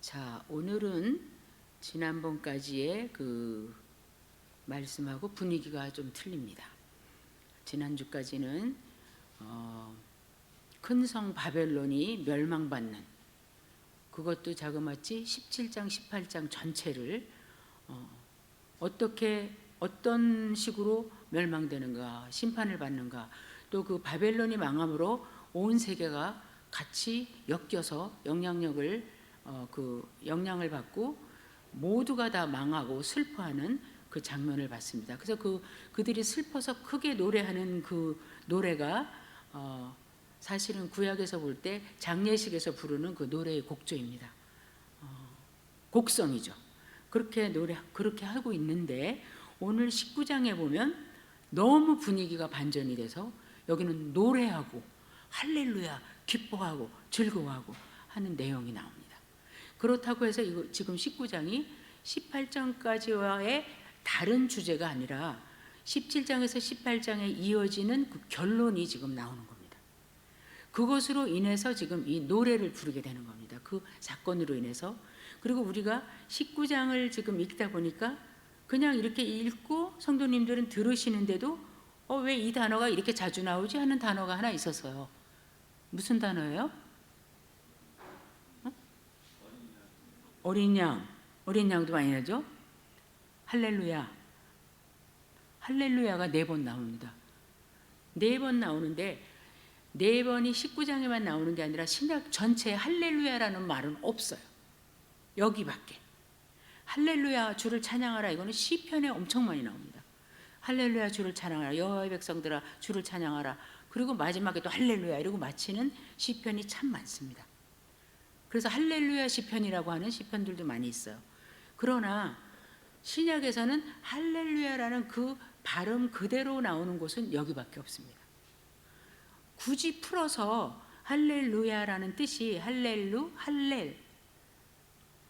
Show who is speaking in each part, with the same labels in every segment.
Speaker 1: 자, 오늘은 지난번까지의 그 말씀하고 분위기가 좀 틀립니다. 지난주까지는 큰 성 바벨론이 멸망받는, 그것도 자그마치 17장 18장 전체를 어떤 식으로 멸망되는가, 심판을 받는가, 또 그 바벨론이 망함으로 온 세계가 같이 엮여서 영향을 받고 모두가 다 망하고 슬퍼하는 그 장면을 봤습니다. 그래서 그들이 슬퍼서 크게 노래하는 그 노래가 사실은 구약에서 볼 때 장례식에서 부르는 그 노래의 곡조입니다. 곡성이죠. 그렇게 하고 있는데 오늘 19장에 보면 너무 분위기가 반전이 돼서 여기는 노래하고 할렐루야 기뻐하고 즐거워하고 하는 내용이 나옵니다. 그렇다고 해서 지금 19장이 18장까지와의 다른 주제가 아니라 17장에서 18장에 이어지는 그 결론이 지금 나오는 겁니다. 그것으로 인해서 지금 이 노래를 부르게 되는 겁니다. 그 사건으로 인해서. 그리고 우리가 19장을 지금 읽다 보니까 그냥 이렇게 읽고 성도님들은 들으시는데도 왜 이 단어가 이렇게 자주 나오지 하는 단어가 하나 있었어요. 무슨 단어예요? 어린 양도 많이 나죠? 할렐루야. 할렐루야가 4번 나옵니다. 4번 나오는데 4번이 19장에만 나오는 게 아니라 신약 전체에 할렐루야라는 말은 없어요. 여기밖에. 할렐루야 주를 찬양하라, 이거는 시편에 엄청 많이 나옵니다. 할렐루야 주를 찬양하라, 여호와의 백성들아 주를 찬양하라, 그리고 마지막에 또 할렐루야 이러고 마치는 시편이 참 많습니다. 그래서 할렐루야 시편이라고 하는 시편들도 많이 있어요. 그러나 신약에서는 할렐루야라는 그 발음 그대로 나오는 곳은 여기밖에 없습니다. 굳이 풀어서 할렐루야라는 뜻이 할렐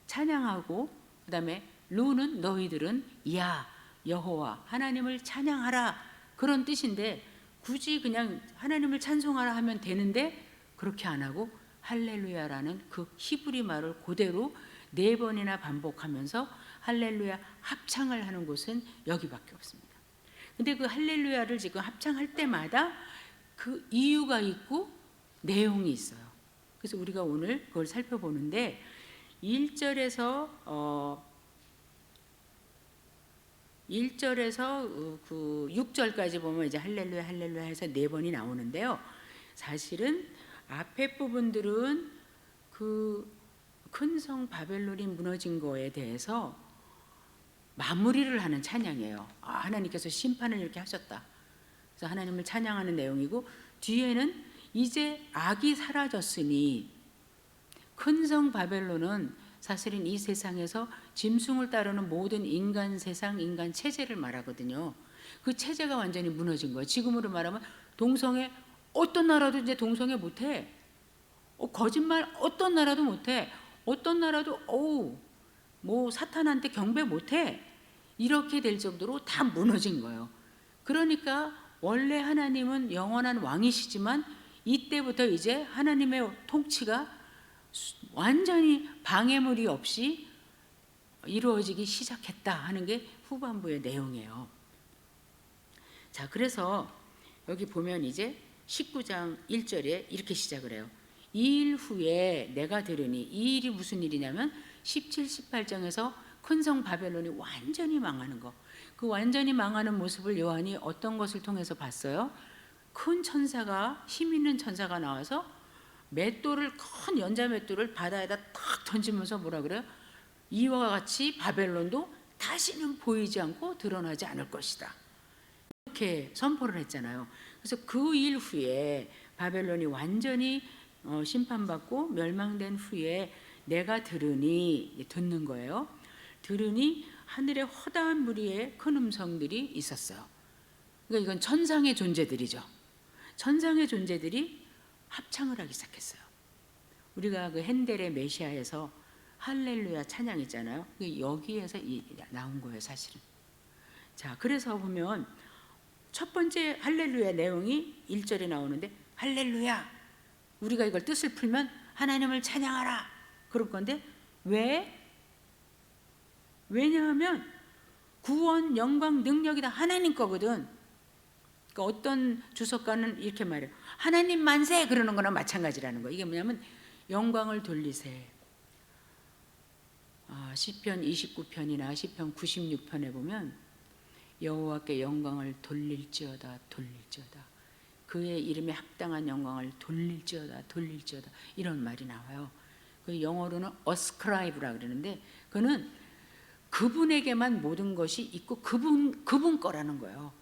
Speaker 1: 찬양하고, 그 다음에 루는 너희들은 야 여호와 하나님을 찬양하라 그런 뜻인데, 굳이 그냥 하나님을 찬송하라 하면 되는데 그렇게 안 하고 할렐루야라는 그 히브리 말을 그대로 4번이나 반복하면서 할렐루야 합창을 하는 곳은 여기밖에 없습니다. 근데 그 할렐루야를 지금 합창할 때마다 그 이유가 있고 내용이 있어요. 그래서 우리가 오늘 그걸 살펴보는데 1절에서 그 6절까지 보면 이제 할렐루야 할렐루야 해서 4번이 나오는데요. 사실은 앞에 부분들은 그 큰 성 바벨론이 무너진 거에 대해서 마무리를 하는 찬양이에요. 하나님께서 심판을 이렇게 하셨다. 그래서 하나님을 찬양하는 내용이고, 뒤에는 이제 악이 사라졌으니, 큰 성 바벨론은 사실은 이 세상에서 짐승을 따르는 모든 인간 세상, 인간 체제를 말하거든요. 그 체제가 완전히 무너진 거예요. 지금으로 말하면 동성애 어떤 나라도 이제 동성애 못해. 거짓말 어떤 나라도 못해. 어떤 나라도 뭐 사탄한테 경배 못해. 이렇게 될 정도로 다 무너진 거예요. 그러니까 원래 하나님은 영원한 왕이시지만 이때부터 이제 하나님의 통치가 완전히 방해물이 없이 이루어지기 시작했다 하는 게 후반부의 내용이에요. 자, 그래서 여기 보면 이제 19장 1절에 이렇게 시작을 해요. 이 일 후에 내가 들으니, 이 일이 무슨 일이냐면 17, 18장에서 큰 성 바벨론이 완전히 망하는 거, 그 완전히 망하는 모습을 요한이 어떤 것을 통해서 봤어요? 큰 천사가, 힘 있는 천사가 나와서 큰 연자 맷돌을 바다에다 탁 던지면서 뭐라 그래요? 이와 같이 바벨론도 다시는 보이지 않고 드러나지 않을 것이다, 이렇게 선포를 했잖아요. 그래서 그 일 후에 바벨론이 완전히 심판받고 멸망된 후에 내가 들으니, 듣는 거예요. 들으니 하늘에 허다한 무리의 큰 음성들이 있었어요. 그러니까 이건 천상의 존재들이죠. 천상의 존재들이 합창을 하기 시작했어요. 우리가 그 핸델의 메시아에서 할렐루야 찬양 있잖아요. 여기에서 나온 거예요, 사실은. 자, 그래서 보면 첫 번째 할렐루야 내용이 1절에 나오는데, 할렐루야, 우리가 이걸 뜻을 풀면 하나님을 찬양하라 그럴 건데, 왜? 왜냐하면 구원, 영광, 능력이 다 하나님 거거든. 그러니까 어떤 주석가는 이렇게 말해요. 하나님 만세 그러는 거나 마찬가지라는 거. 이게 뭐냐면 영광을 돌리세. 시편 29편이나 시편 96편에 보면 여호와께 영광을 돌릴지어다 돌릴지어다. 그의 이름에 합당한 영광을 돌릴지어다 돌릴지어다 이런 말이 나와요. 그 영어로는 ascribe라 그러는데 그는 그분에게만 모든 것이 있고 그분 거라는 거예요.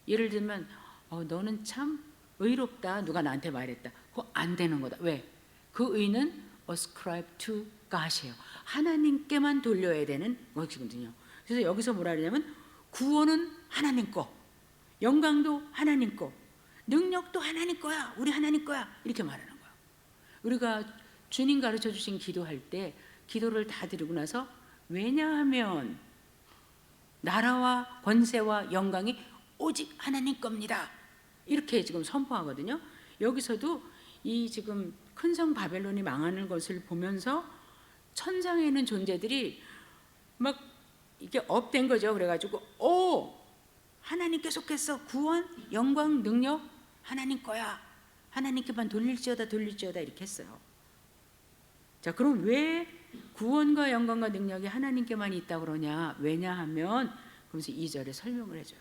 Speaker 1: 예를 들면 너는 참 의롭다 누가 나한테 말했다. 그거 안 되는 거다. 왜? 그 의는 ascribe to God이에요. 하나님께만 돌려야 되는 것이거든요. 그래서 여기서 뭐라 그러냐면 구원은 하나님 거, 영광도 하나님 거, 능력도 하나님 거야. 우리 하나님 거야. 이렇게 말하는 거예요. 우리가 주님 가르쳐 주신 기도할 때 기도를 다 드리고 나서 왜냐하면 나라와 권세와 영광이 오직 하나님 겁니다. 이렇게 지금 선포하거든요. 여기서도 이 지금 큰 성 바벨론이 망하는 것을 보면서 천상에 있는 존재들이 막 이게 업된 거죠. 그래가지고 하나님께 속했어. 구원, 영광, 능력 하나님 거야. 하나님께만 돌릴지어다 돌릴지어다 이렇게 했어요. 자, 그럼 왜 구원과 영광과 능력이 하나님께만 있다고 그러냐? 왜냐하면 그러면서 2절에 설명을 해줘요.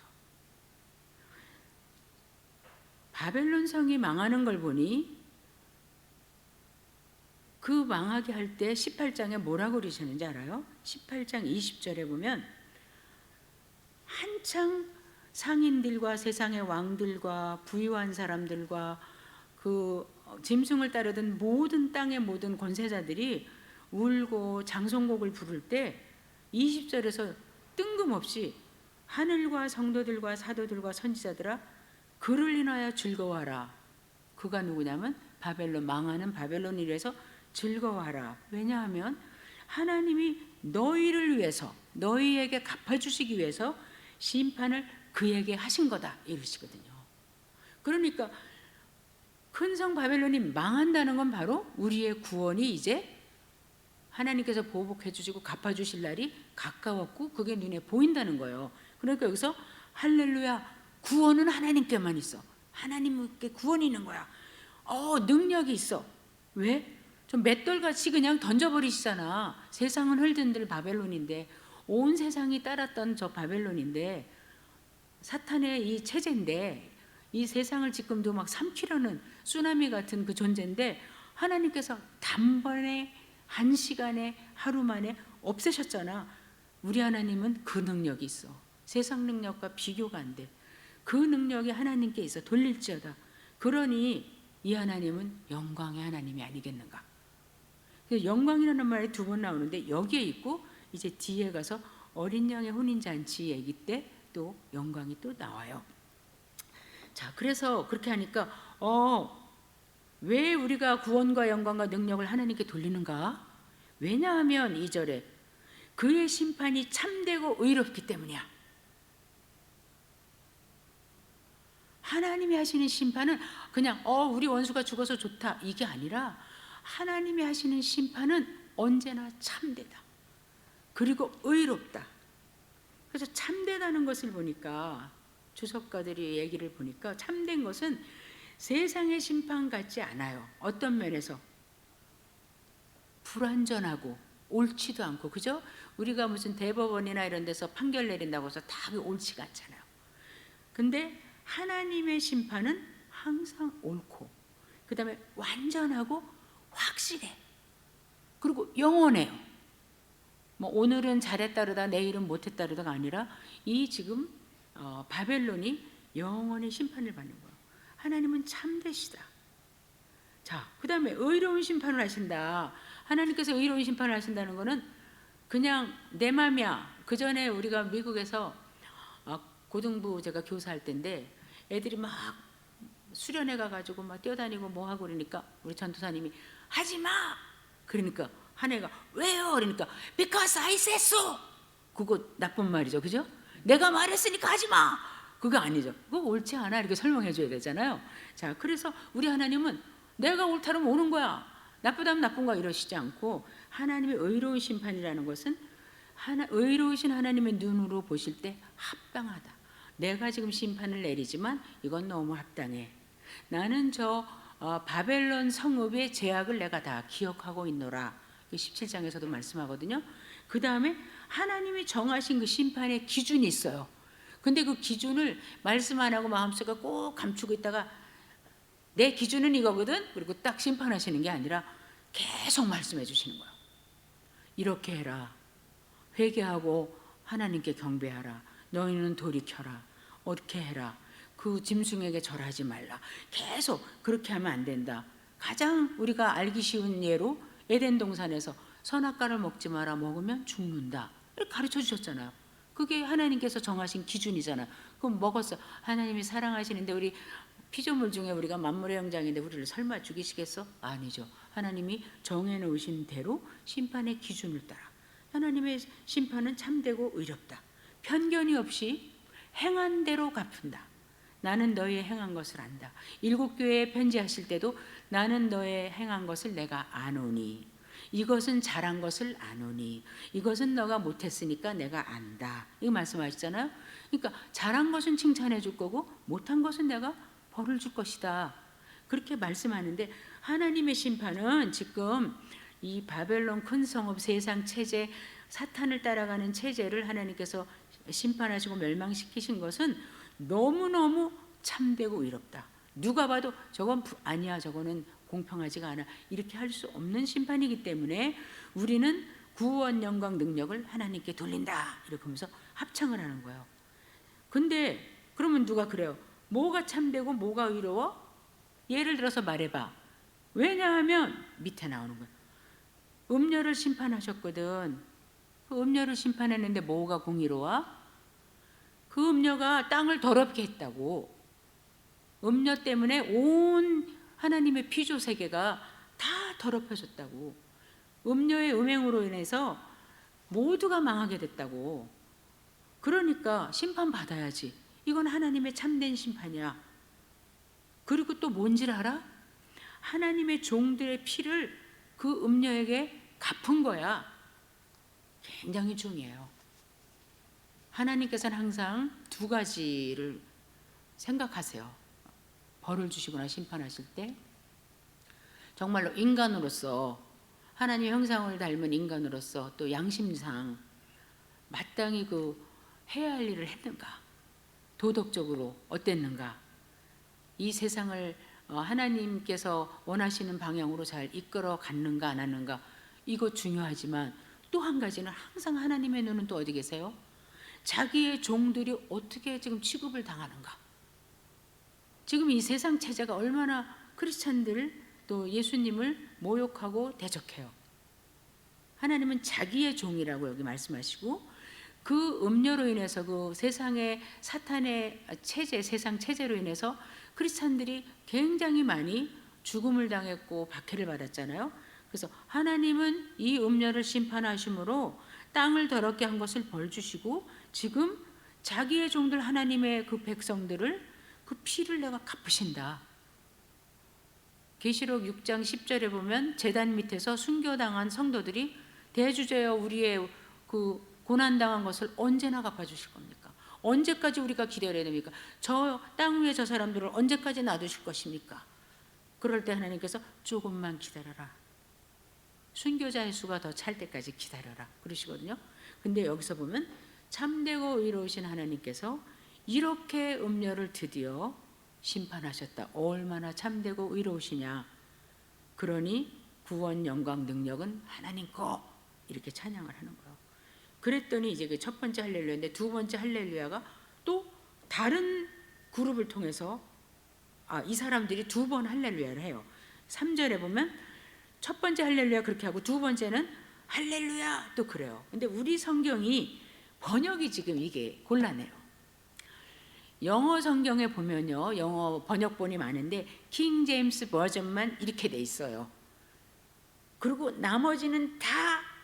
Speaker 1: 바벨론 성이 망하는 걸 보니 그 망하게 할 때 18장에 뭐라고 그러시는지 알아요? 18장 20절에 보면 한창 상인들과 세상의 왕들과 부유한 사람들과 그 짐승을 따르던 모든 땅의 모든 권세자들이 울고 장송곡을 부를 때 20절에서 뜬금없이 하늘과 성도들과 사도들과 선지자들아 그를 인하여 즐거워하라. 그가 누구냐면 바벨론 망하는 바벨론이라서 즐거워하라. 왜냐하면 하나님이 너희를 위해서 너희에게 갚아주시기 위해서 심판을 그에게 하신 거다 이러시거든요. 그러니까 큰 성 바벨론이 망한다는 건 바로 우리의 구원이 이제 하나님께서 보복해 주시고 갚아주실 날이 가까웠고 그게 눈에 보인다는 거예요. 그러니까 여기서 할렐루야 구원은 하나님께만 있어. 하나님께 구원이 있는 거야. 능력이 있어. 왜? 좀 맷돌같이 그냥 던져버리시잖아. 세상은 흘든들 바벨론인데 온 세상이 따랐던 저 바벨론인데 사탄의 이 체제인데 이 세상을 지금도 막 삼키려는 쓰나미 같은 그 존재인데 하나님께서 단번에 한 시간에 하루 만에 없애셨잖아. 우리 하나님은 그 능력이 있어. 세상 능력과 비교가 안 돼. 그 능력이 하나님께 있어. 돌릴지어다. 그러니 이 하나님은 영광의 하나님이 아니겠는가. 영광이라는 말이 2번 나오는데 여기에 있고 이제 뒤에 가서 어린 양의 혼인잔치 얘기 때 또 영광이 또 나와요. 자, 그래서 그렇게 하니까 왜 우리가 구원과 영광과 능력을 하나님께 돌리는가? 왜냐하면 2절에 그의 심판이 참되고 의롭기 때문이야. 하나님이 하시는 심판은 그냥 우리 원수가 죽어서 좋다 이게 아니라 하나님이 하시는 심판은 언제나 참되다. 그리고 의롭다. 그래서 참되다는 것을 보니까 주석가들이 얘기를 보니까 참된 것은 세상의 심판 같지 않아요. 어떤 면에서 불완전하고 옳지도 않고 그죠? 우리가 무슨 대법원이나 이런 데서 판결 내린다고 해서 다 옳지가 않잖아요. 근데 하나님의 심판은 항상 옳고 그 다음에 완전하고 확실해. 그리고 영원해요. 뭐 오늘은 잘했다르다 내일은 못했다르다가 아니라 이 지금 바벨론이 영원히 심판을 받는 거예요. 하나님은 참되시다. 자, 그 다음에 의로운 심판을 하신다. 하나님께서 의로운 심판을 하신다는 거는 그냥 내 맘이야. 그 전에 우리가 미국에서 고등부 제가 교사할 때인데 애들이 막 수련회 가가지고 막 뛰어다니고 뭐 하고 그러니까 우리 전도사님이 하지 마. 그러니까 한 애가 왜요? 그러니까 because I said so. 그거 나쁜 말이죠, 그죠? 내가 말했으니까 하지 마. 그거 아니죠. 그거 옳지 않아. 이렇게 설명해 줘야 되잖아요. 자, 그래서 우리 하나님은 내가 옳다면 오는 거야. 나쁘다면 나쁜 거야 이러시지 않고 하나님의 의로운 심판이라는 것은 의로우신 하나님의 눈으로 보실 때 합당하다. 내가 지금 심판을 내리지만 이건 너무 합당해. 나는 저 바벨론 성읍의 죄악을 내가 다 기억하고 있노라. 17장에서도 말씀하거든요. 그 다음에 하나님이 정하신 그 심판의 기준이 있어요. 근데 그 기준을 말씀 안 하고 마음속에 꼭 감추고 있다가 내 기준은 이거거든. 그리고 딱 심판하시는 게 아니라 계속 말씀해 주시는 거예요. 이렇게 해라. 회개하고 하나님께 경배하라. 너희는 돌이켜라. 어떻게 해라. 그 짐승에게 절하지 말라. 계속 그렇게 하면 안 된다. 가장 우리가 알기 쉬운 예로 에덴 동산에서 선악과를 먹지 마라. 먹으면 죽는다. 이렇게 가르쳐 주셨잖아요. 그게 하나님께서 정하신 기준이잖아요. 그럼 먹었어. 하나님이 사랑하시는데 우리 피조물 중에 우리가 만물의 형상인데 우리를 설마 죽이시겠어? 아니죠. 하나님이 정해놓으신 대로 심판의 기준을 따라 하나님의 심판은 참되고 의롭다. 편견이 없이 행한 대로 갚는다. 나는 너의 행한 것을 안다. 7교회에 편지하실 때도 나는 너의 행한 것을 내가 아노니, 이것은 잘한 것을 아노니, 이것은 너가 못했으니까 내가 안다. 이거 말씀하시잖아요. 그러니까 잘한 것은 칭찬해 줄 거고 못한 것은 내가 벌을 줄 것이다. 그렇게 말씀하는데 하나님의 심판은 지금 이 바벨론 큰 성읍 세상 체제, 사탄을 따라가는 체제를 하나님께서 심판하시고 멸망시키신 것은 너무너무 참되고 의롭다. 누가 봐도 저건 아니야, 저거는 공평하지가 않아, 이렇게 할 수 없는 심판이기 때문에 우리는 구원, 영광, 능력을 하나님께 돌린다 이렇게 하면서 합창을 하는 거예요. 근데 그러면 누가 그래요? 뭐가 참되고 뭐가 의로워? 예를 들어서 말해봐. 왜냐하면 밑에 나오는 거예요. 음녀를 심판하셨거든. 그 음녀를 심판했는데 뭐가 공의로워? 그 음녀가 땅을 더럽게 했다고. 음녀 때문에 온 하나님의 피조 세계가 다 더럽혀졌다고. 음녀의 음행으로 인해서 모두가 망하게 됐다고. 그러니까 심판받아야지. 이건 하나님의 참된 심판이야. 그리고 또 뭔지를 알아? 하나님의 종들의 피를 그 음녀에게 갚은 거야. 굉장히 중요해요. 하나님께서는 항상 두 가지를 생각하세요. 벌을 주시거나 심판하실 때 정말로 인간으로서, 하나님의 형상을 닮은 인간으로서 또 양심상 마땅히 그 해야 할 일을 했는가, 도덕적으로 어땠는가, 이 세상을 하나님께서 원하시는 방향으로 잘 이끌어 갔는가 안 하는가, 이거 중요하지만 또 한 가지는 항상 하나님의 눈은 또 어디 계세요? 자기의 종들이 어떻게 지금 취급을 당하는가. 지금 이 세상 체제가 얼마나 크리스찬들 또 예수님을 모욕하고 대적해요. 하나님은 자기의 종이라고 여기 말씀하시고, 그 음료로 인해서 그 세상의 사탄의 체제, 세상 체제로 인해서 크리스찬들이 굉장히 많이 죽음을 당했고 박해를 받았잖아요. 그래서 하나님은 이 음녀를 심판하심으로 땅을 더럽게 한 것을 벌 주시고, 지금 자기의 종들 하나님의 그 백성들을 그 피를 내가 갚으신다. 계시록 6장 10절에 보면 제단 밑에서 순교당한 성도들이 대주제여 우리의 그 고난당한 것을 언제나 갚아주실 겁니까? 언제까지 우리가 기다려야 됩니까? 저 땅 위에 저 사람들을 언제까지 놔두실 것입니까? 그럴 때 하나님께서 조금만 기다려라. 순교자의 수가 더 찰 때까지 기다려라 그러시거든요. 근데 여기서 보면 참되고 의로우신 하나님께서 이렇게 음녀를 드디어 심판하셨다. 얼마나 참되고 의로우시냐. 그러니 구원, 영광, 능력은 하나님 거, 이렇게 찬양을 하는 거예요. 그랬더니 이제 그 첫 번째 할렐루야인데 두 번째 할렐루야가 또 다른 그룹을 통해서 이 사람들이 두 번 할렐루야를 해요. 3절에 보면 첫 번째 할렐루야 그렇게 하고 두 번째는 할렐루야 또 그래요. 근데 우리 성경이 번역이 지금 이게 곤란해요. 영어 성경에 보면요, 영어 번역본이 많은데 킹 제임스 버전만 이렇게 돼 있어요. 그리고 나머지는 다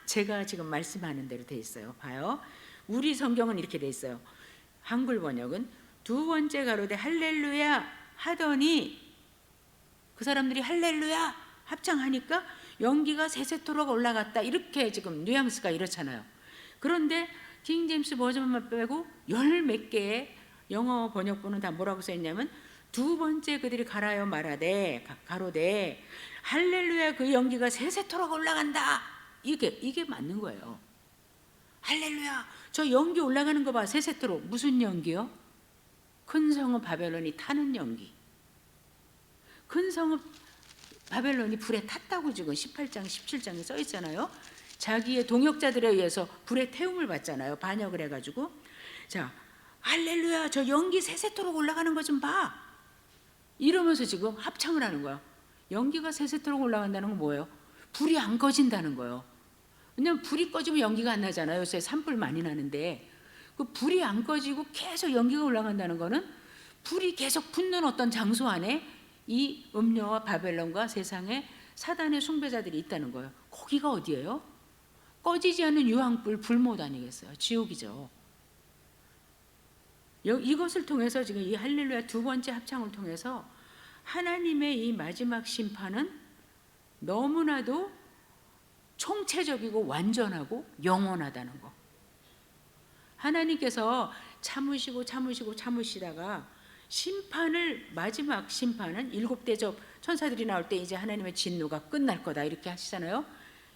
Speaker 1: 제가 지금 말씀하는 대로 돼 있어요. 봐요. 우리 성경은 이렇게 돼 있어요. 한글 번역은 두 번째 가로되 할렐루야 하더니 그 사람들이 할렐루야 합창하니까 연기가 세세토록 올라갔다. 이렇게 지금 뉘앙스가 이렇잖아요. 그런데 킹 제임스 버전만 빼고 열 몇 개의 영어 번역본은 다 뭐라고 써있냐면 두 번째 그들이 가라여 말하되 가로되 할렐루야 그 연기가 세세토록 올라간다. 이게 맞는 거예요. 할렐루야 저 연기 올라가는 거 봐. 세세토록. 무슨 연기요? 큰 성읍 바벨론이 타는 연기. 큰 성읍 바벨론이 불에 탔다고 지금 18장 17장에 써 있잖아요. 자기의 동역자들에 의해서 불에 태움을 받잖아요. 반역을 해가지고. 자, 할렐루야 저 연기 세세토록 올라가는 거 좀 봐. 이러면서 지금 합창을 하는 거야. 연기가 세세토록 올라간다는 건 뭐예요? 불이 안 꺼진다는 거예요. 왜냐면 불이 꺼지면 연기가 안 나잖아요. 요새 산불 많이 나는데 그 불이 안 꺼지고 계속 연기가 올라간다는 거는 불이 계속 붙는 어떤 장소 안에 이 음녀와 바벨론과 세상에 사단의 숭배자들이 있다는 거예요. 거기가 어디예요? 꺼지지 않는 유황불 불못 아니겠어요? 지옥이죠. 이것을 통해서 지금 이 할렐루야 두 번째 합창을 통해서 하나님의 이 마지막 심판은 너무나도 총체적이고 완전하고 영원하다는 거. 하나님께서 참으시다가 심판을 마지막 심판은 일곱 대접 천사들이 나올 때 이제 하나님의 진노가 끝날 거다 이렇게 하시잖아요.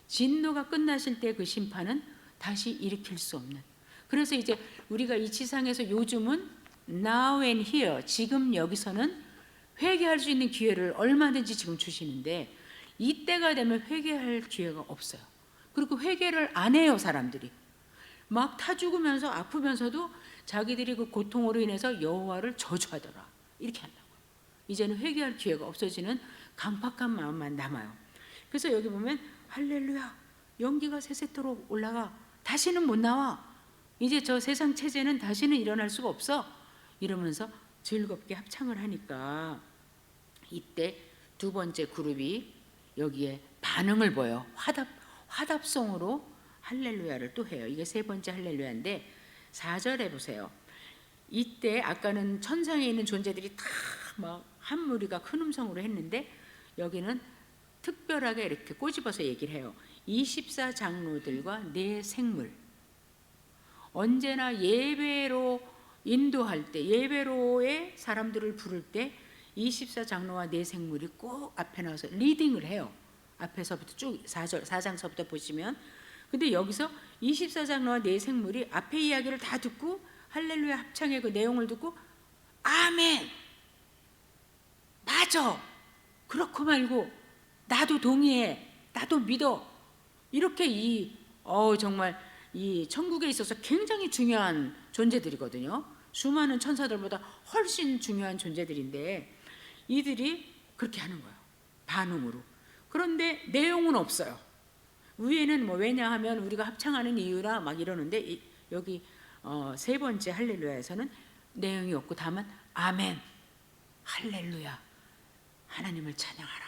Speaker 1: 진노가 끝나실 때 그 심판은 다시 일으킬 수 없는. 그래서 이제 우리가 이 지상에서 요즘은 now and here 지금 여기서는 회개할 수 있는 기회를 얼마든지 지금 주시는데 이때가 되면 회개할 기회가 없어요. 그리고 회개를 안 해요. 사람들이 막 타 죽으면서 아프면서도 자기들이 그 고통으로 인해서 여호와를 저주하더라 이렇게 한다고. 이제는 회개할 기회가 없어지는 강팍한 마음만 남아요. 그래서 여기 보면 할렐루야 연기가 세세토록 올라가 다시는 못 나와. 이제 저 세상 체제는 다시는 일어날 수가 없어. 이러면서 즐겁게 합창을 하니까 이때 두 번째 그룹이 여기에 반응을 보여. 화답송으로 할렐루야를 또 해요. 이게 세 번째 할렐루야인데 4절에 보세요. 이때 아까는 천상에 있는 존재들이 다 막 한 무리가 큰 음성으로 했는데 여기는 특별하게 이렇게 꼬집어서 얘기를 해요. 24장로들과 네 생물. 언제나 예배로 인도할 때 예배로의 사람들을 부를 때 24장로와 네 생물이 꼭 앞에 나와서 리딩을 해요. 앞에서부터 쭉 4장서부터 보시면. 근데 여기서 24장로와 네 생물이 앞에 이야기를 다 듣고 할렐루야 합창의 그 내용을 듣고 아멘 맞아 그렇고 말고 나도 동의해 나도 믿어 이렇게 정말 이 천국에 있어서 굉장히 중요한 존재들이거든요. 수많은 천사들보다 훨씬 중요한 존재들인데 이들이 그렇게 하는 거예요. 반응으로. 그런데 내용은 없어요. 위에는 뭐 왜냐하면 우리가 합창하는 이유라 막 이러는데 여기 세 번째 할렐루야에서는 내용이 없고 다만 아멘 할렐루야 하나님을 찬양하라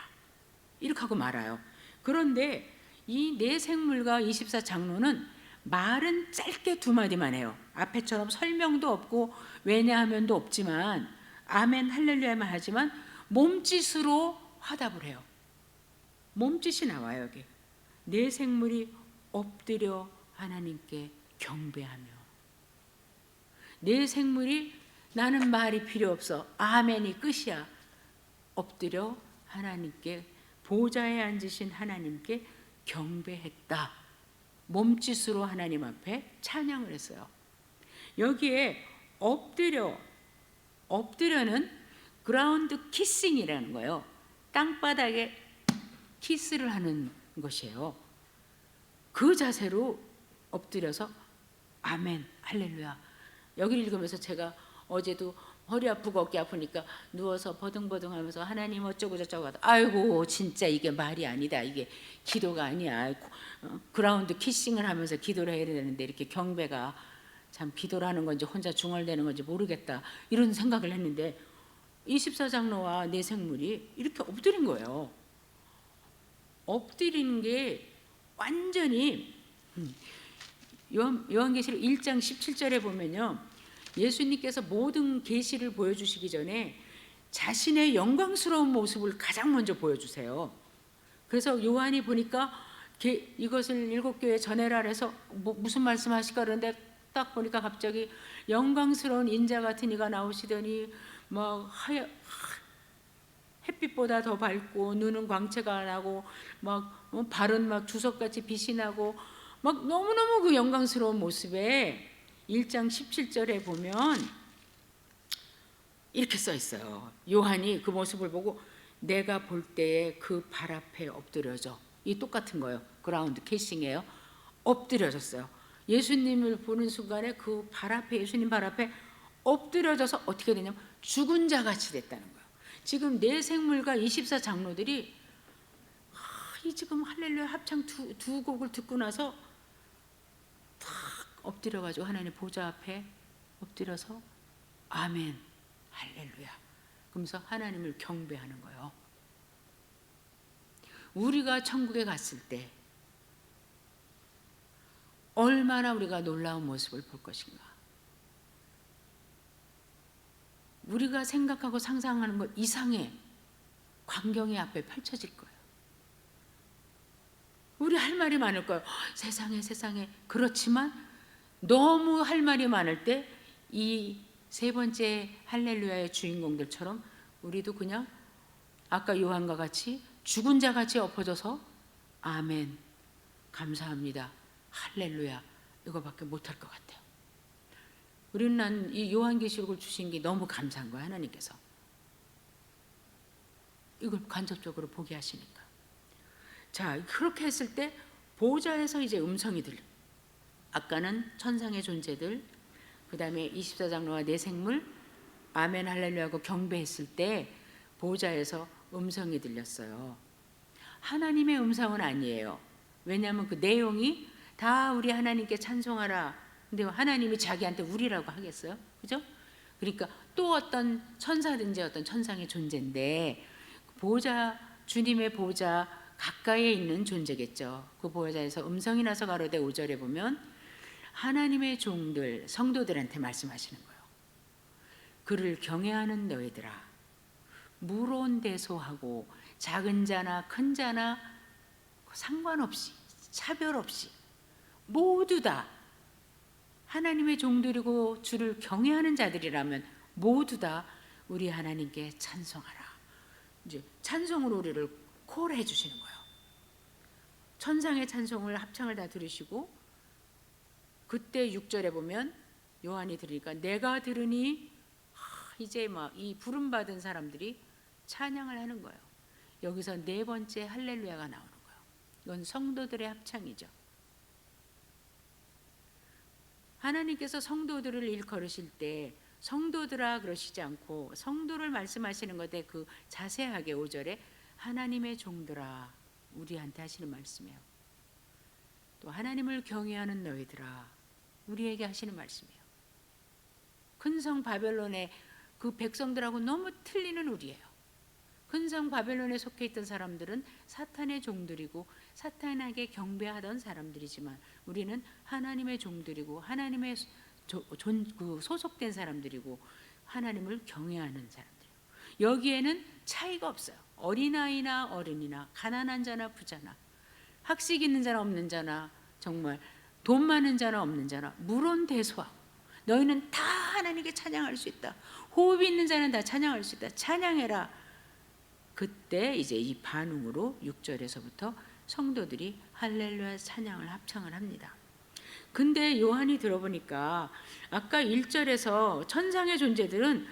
Speaker 1: 이렇게 하고 말아요. 그런데 이 네 생물과 24장로는 말은 짧게 두 마디만 해요. 앞에처럼 설명도 없고 왜냐하면도 없지만 아멘 할렐루야만 하지만 몸짓으로 화답을 해요. 몸짓이 나와요. 여기 네 생물이 엎드려 하나님께 경배하며 네 생물이 나는 말이 필요 없어 아멘이 끝이야 엎드려 하나님께 보좌에 앉으신 하나님께 경배했다. 몸짓으로 하나님 앞에 찬양을 했어요. 여기에 엎드려는 그라운드 키싱이라는 거예요. 땅바닥에 키스를 하는 것이에요. 그 자세로 엎드려서 아멘 할렐루야. 여기를 읽으면서 제가 어제도 허리 아프고 어깨 아프니까 누워서 버둥버둥 하면서 하나님 어쩌고 저쩌고 하다 아이고 진짜 이게 말이 아니다. 이게 기도가 아니야. 그라운드 키싱을 하면서 기도를 해야 되는데 이렇게 경배가 참 기도를 하는 건지 혼자 중얼대는 건지 모르겠다. 이런 생각을 했는데 24장로와 네 생물이 이렇게 엎드린 거예요. 엎드리는 게 완전히 요한계시록 1장 17절에 보면요. 예수님께서 모든 계시를 보여주시기 전에 자신의 영광스러운 모습을 가장 먼저 보여주세요. 그래서 요한이 보니까 이것을 7교회에 전해라 해서 무슨 말씀하실까 그러는데 딱 보니까 갑자기 영광스러운 인자 같은 이가 나오시더니 막 햇빛보다 더 밝고 눈은 광채가 나고 막 발은 막 주석같이 빛이 나고 막 너무너무 그 영광스러운 모습에 1장 17절에 보면 이렇게 써 있어요. 요한이 그 모습을 보고 내가 볼 때에 그 발 앞에 엎드려져. 이 똑같은 거예요. 그라운드 캐싱이에요. 엎드려졌어요. 예수님을 보는 순간에 그 발 앞에, 예수님 발 앞에 엎드려져서 어떻게 되냐면 죽은 자 같이 됐다는 거예요. 지금 내 생물과 24장로들이 이 지금 할렐루야 합창 두 곡을 듣고 나서 탁 엎드려가지고 하나님 보좌 앞에 엎드려서 아멘 할렐루야 그러면서 하나님을 경배하는 거예요. 우리가 천국에 갔을 때 얼마나 우리가 놀라운 모습을 볼 것인가. 우리가 생각하고 상상하는 것 이상의 광경이 앞에 펼쳐질 거예요. 우리 할 말이 많을 거예요. 세상에. 그렇지만 너무 할 말이 많을 때 이 세 번째 할렐루야의 주인공들처럼 우리도 그냥 아까 요한과 같이 죽은 자 같이 엎어져서 아멘 감사합니다 할렐루야 이거밖에 못할 것 같아요. 우리는 난 이 요한계시록을 주신 게 너무 감사한 거야. 하나님께서 이걸 간접적으로 보게 하시니까. 자, 그렇게 했을 때 보좌에서 이제 음성이 들려. 아까는 천상의 존재들, 그 다음에 24장로와 내 생물 아멘 할렐루야 하고 경배했을 때 보좌에서 음성이 들렸어요. 하나님의 음성은 아니에요. 왜냐하면 그 내용이 다 우리 하나님께 찬송하라. 근데 하나님이 자기한테 우리라고 하겠어요? 그죠? 그러니까 또 어떤 천사든지 어떤 천상의 존재인데 보좌, 주님의 보좌 가까이에 있는 존재겠죠. 그 보좌에서 음성이 나서 가로되 5절에 보면 하나님의 종들, 성도들한테 말씀하시는 거예요. 그를 경외하는 너희들아, 무론대소하고 작은 자나 큰 자나 상관없이 차별 없이 모두 다 하나님의 종들이고 주를 경외하는 자들이라면 모두 다 우리 하나님께 찬송하라. 이제 찬송으로 우리를 콜해 주시는 거예요. 천상의 찬송을 합창을 다 들으시고 그때 6절에 보면 요한이 들으니까 내가 들으니 이제 막 이 부름 받은 사람들이 찬양을 하는 거예요. 여기서 네 번째 할렐루야가 나오는 거예요. 이건 성도들의 합창이죠. 하나님께서 성도들을 일컬으실 때 성도들아 그러시지 않고 성도를 말씀하시는 것에 그 자세하게 5절에 하나님의 종들아 우리한테 하시는 말씀이에요. 또 하나님을 경외하는 너희들아 우리에게 하시는 말씀이에요. 큰 성 바벨론의 그 백성들하고 너무 틀리는 우리예요. 큰 성 바벨론에 속해 있던 사람들은 사탄의 종들이고 사탄에게 경배하던 사람들이지만 우리는 하나님의 종들이고 하나님의 소속된 사람들이고 하나님을 경외하는 사람들이에요. 여기에는 차이가 없어요. 어린아이나 어른이나 가난한 자나 부자나 학식 있는 자나 없는 자나 정말 돈 많은 자나 없는 자나 무론대소하고 너희는 다 하나님께 찬양할 수 있다. 호흡이 있는 자는 다 찬양할 수 있다. 찬양해라. 그때 이제 이 반응으로 6절에서부터 성도들이 할렐루야 찬양을 합창을 합니다. 근데 요한이 들어보니까 아까 1절에서 천상의 존재들은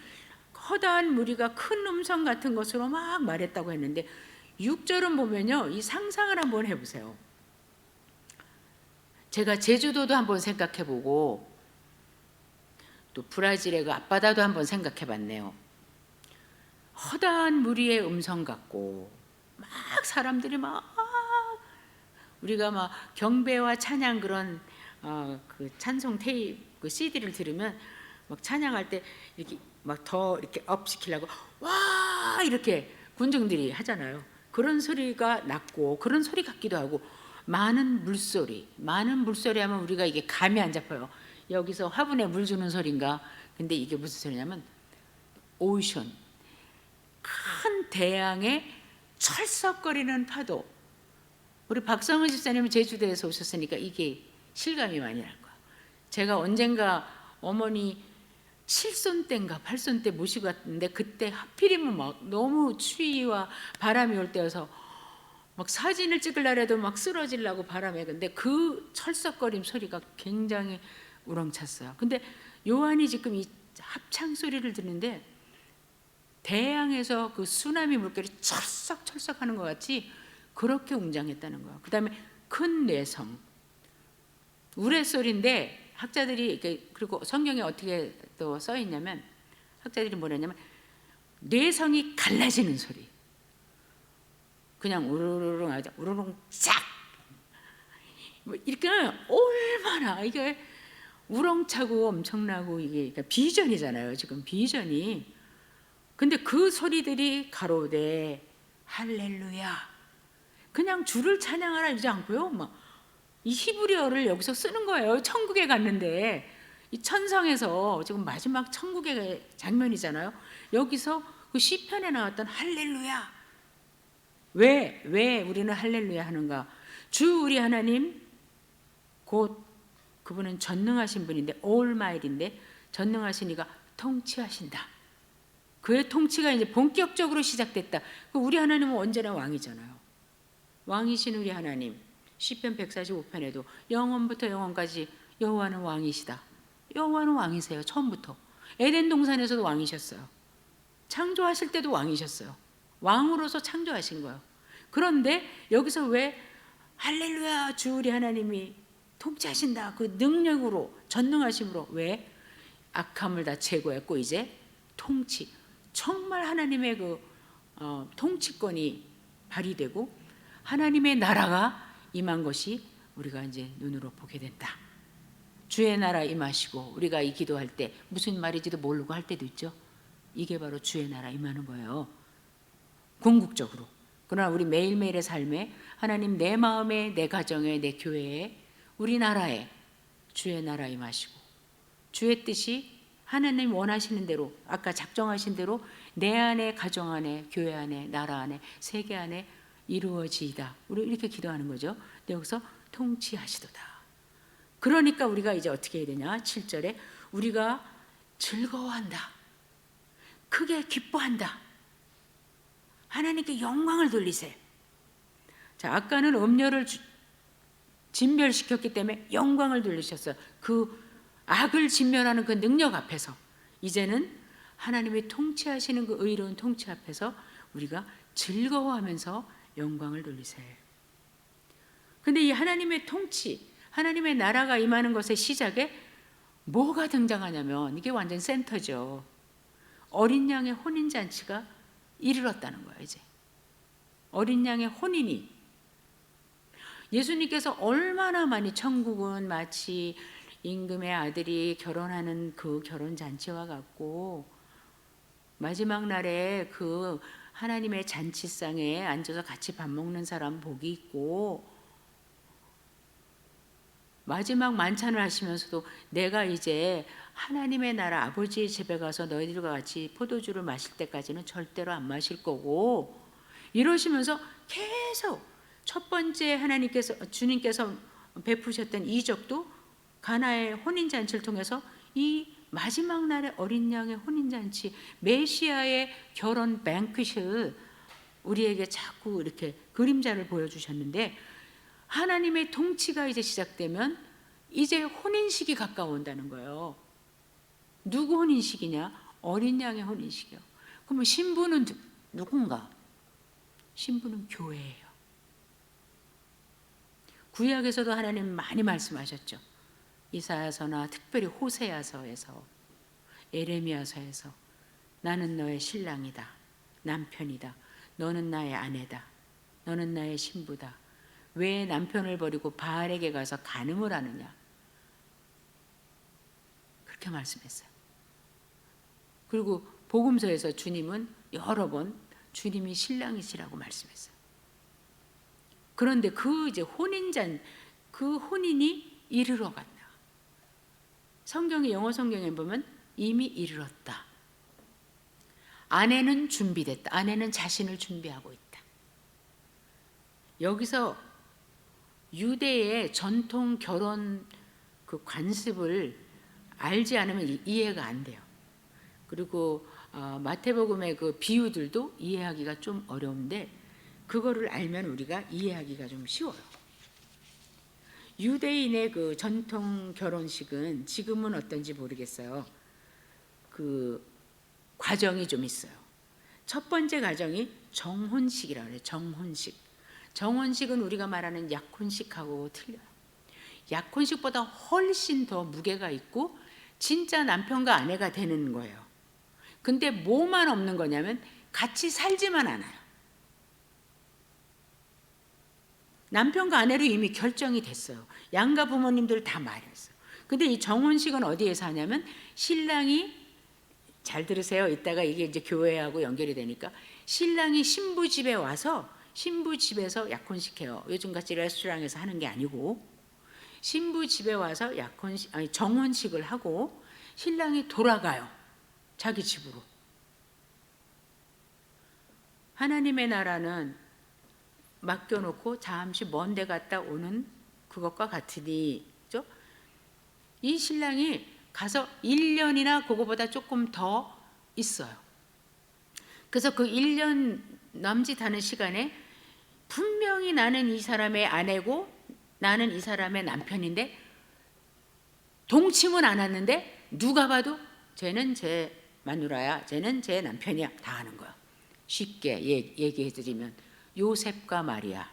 Speaker 1: 허다한 무리가 큰 음성 같은 것으로 막 말했다고 했는데 6절은 보면요. 이 상상을 한번 해보세요. 제가 제주도도 한번 생각해보고 또 브라질의 그 앞바다도 한번 생각해봤네요. 허다한 무리의 음성 같고 막 사람들이 막 우리가 막 경배와 찬양 그런 그 찬송 테이프 그 CD를 들으면 막 찬양할 때 이렇게 막 더 이렇게 업 시키려고 와 이렇게 군중들이 하잖아요. 그런 소리가 났고 그런 소리 같기도 하고 많은 물소리 하면 우리가 이게 감이 안 잡혀요. 여기서 화분에 물 주는 소리인가? 근데 이게 무슨 소리냐면 오션 큰 대양의 철썩거리는 파도 우리 박성은 집사님은 제주도에서 오셨으니까 이게 실감이 많이 날 거야. 제가 언젠가 어머니 7손 때인가 8손 때 모시고 갔는데 그때 하필이면 막 너무 추위와 바람이 올 때여서 막 사진을 찍으려고 해도 막 쓰러지려고 바람에. 근데 그 철썩거림 소리가 굉장히 우렁찼어요. 근데 요한이 지금 이 합창 소리를 듣는데 대양에서 그 쓰나미 물결이 철썩철썩 하는 것 같이 그렇게 웅장했다는 거예요. 그 다음에 큰 뇌성, 우레소리인데 학자들이, 그리고 성경에 어떻게 또 써 있냐면 학자들이 뭐랬냐면 뇌성이 갈라지는 소리. 그냥 우르르릉 하죠. 우르릉 쫙. 뭐 이렇게 얼마나 이게 우렁차고 엄청나고 이게 그러니까 비전이잖아요. 지금 비전이. 근데 그 소리들이 가로되 할렐루야. 그냥 주를 찬양하라 이러지 않고요. 막 이 히브리어를 여기서 쓰는 거예요. 천국에 갔는데 이 천성에서 지금 마지막 천국의 장면이잖아요. 여기서 그 시편에 나왔던 할렐루야. 왜 우리는 할렐루야 하는가? 주 우리 하나님 곧 그분은 전능하신 분인데 올마일인데 전능하신 이가 통치하신다. 그의 통치가 이제 본격적으로 시작됐다. 우리 하나님은 언제나 왕이잖아요. 왕이신 우리 하나님. 시편 145편에도 영원부터 영원까지 여호와는 왕이시다. 여호와는 왕이세요. 처음부터. 에덴 동산에서도 왕이셨어요. 창조하실 때도 왕이셨어요. 왕으로서 창조하신 거예요. 그런데 여기서 왜 할렐루야 주 우리 하나님이 통치하신다. 그 능력으로 전능하심으로 왜 악함을 다 제거했고 이제 통치. 정말 하나님의 그 통치권이 발휘되고 하나님의 나라가 임한 것이 우리가 이제 눈으로 보게 된다. 주의 나라 임하시고 우리가 이 기도할 때 무슨 말인지도 모르고 할 때도 있죠. 이게 바로 주의 나라 임하는 거예요. 궁극적으로. 그러나 우리 매일매일의 삶에 하나님 내 마음에 내 가정에 내 교회에 우리나라에 주의 나라 임하시고 주의 뜻이 하나님 원하시는 대로 아까 작정하신 대로 내 안에 가정 안에 교회 안에 나라 안에 세계 안에 이루어지이다. 우리 이렇게 기도하는 거죠. 근데 여기서 통치하시도다. 그러니까 우리가 이제 어떻게 해야 되냐? 7절에 우리가 즐거워한다. 크게 기뻐한다. 하나님께 영광을 돌리세요. 자, 아까는 음료를 진멸시켰기 때문에 영광을 돌리셨어요. 그 악을 진멸하는 그 능력 앞에서 이제는 하나님이 통치하시는 그 의로운 통치 앞에서 우리가 즐거워하면서 영광을 돌리세요. 근데 이 하나님의 통치, 하나님의 나라가 임하는 것의 시작에 뭐가 등장하냐면 이게 완전 센터죠. 어린 양의 혼인잔치가 이르렀다는 거예요. 이제 어린 양의 혼인이 예수님께서 얼마나 많이 천국은 마치 임금의 아들이 결혼하는 그 결혼잔치와 같고 마지막 날에 그 하나님의 잔치상에 앉아서 같이 밥 먹는 사람 복이 있고 마지막 만찬을 하시면서도 내가 이제 하나님의 나라 아버지의 집에 가서 너희들과 같이 포도주를 마실 때까지는 절대로 안 마실 거고 이러시면서 계속 첫 번째 하나님께서 주님께서 베푸셨던 이적도 가나의 혼인잔치를 통해서 이 마지막 날의 어린 양의 혼인잔치 메시아의 결혼 뱅퀴를 우리에게 자꾸 이렇게 그림자를 보여주셨는데 하나님의 통치가 이제 시작되면 이제 혼인식이 가까워온다는 거예요. 누구 혼인식이냐? 어린 양의 혼인식이요. 그러면 신부는 누군가? 신부는 교회예요. 구약에서도 하나님 많이 말씀하셨죠. 이사야서나 특별히 호세아서에서 에레미야서에서 나는 너의 신랑이다. 남편이다. 너는 나의 아내다. 너는 나의 신부다. 왜 남편을 버리고 바알에게 가서 간음을 하느냐? 그렇게 말씀했어요. 그리고 복음서에서 주님은 여러 번 주님이 신랑이시라고 말씀했어요. 그런데 그 이제 그 혼인이 이르러 갔다. 성경의 영어 성경에 보면 이미 이르렀다. 아내는 준비됐다. 아내는 자신을 준비하고 있다. 여기서 유대의 전통 결혼 그 관습을 알지 않으면 이해가 안 돼요. 그리고 마태복음의 그 비유들도 이해하기가 좀 어려운데 그거를 알면 우리가 이해하기가 좀 쉬워요. 유대인의 그 전통 결혼식은 지금은 어떤지 모르겠어요. 그 과정이 좀 있어요. 첫 번째 과정이 정혼식이라고 해요. 정혼식. 정혼식은 우리가 말하는 약혼식하고 틀려요. 약혼식보다 훨씬 더 무게가 있고 진짜 남편과 아내가 되는 거예요. 근데 뭐만 없는 거냐면 같이 살지만 않아요. 남편과 아내로 이미 결정이 됐어요. 양가 부모님들 다 말했어요. 근데 이 정혼식은 어디에서 하냐면 신랑이, 잘 들으세요. 이따가 이게 이제 교회하고 연결이 되니까, 신랑이 신부 집에 와서 신부 집에서 약혼식 해요. 요즘같이 레스토랑에서 하는 게 아니고 신부 집에 와서 정혼식을 하고 신랑이 돌아가요. 자기 집으로. 하나님의 나라는 맡겨놓고 잠시 먼 데 갔다 오는 그것과 같으니, 그죠? 이 신랑이 가서 1년이나 그거보다 조금 더 있어요. 그래서 그 1년 남짓하는 시간에 분명히 나는 이 사람의 아내고 나는 이 사람의 남편인데 동침은 안 하는데 누가 봐도 쟤는 제 마누라야, 쟤는 제 남편이야, 다 하는 거야. 쉽게 얘기해드리면 요셉과 마리아.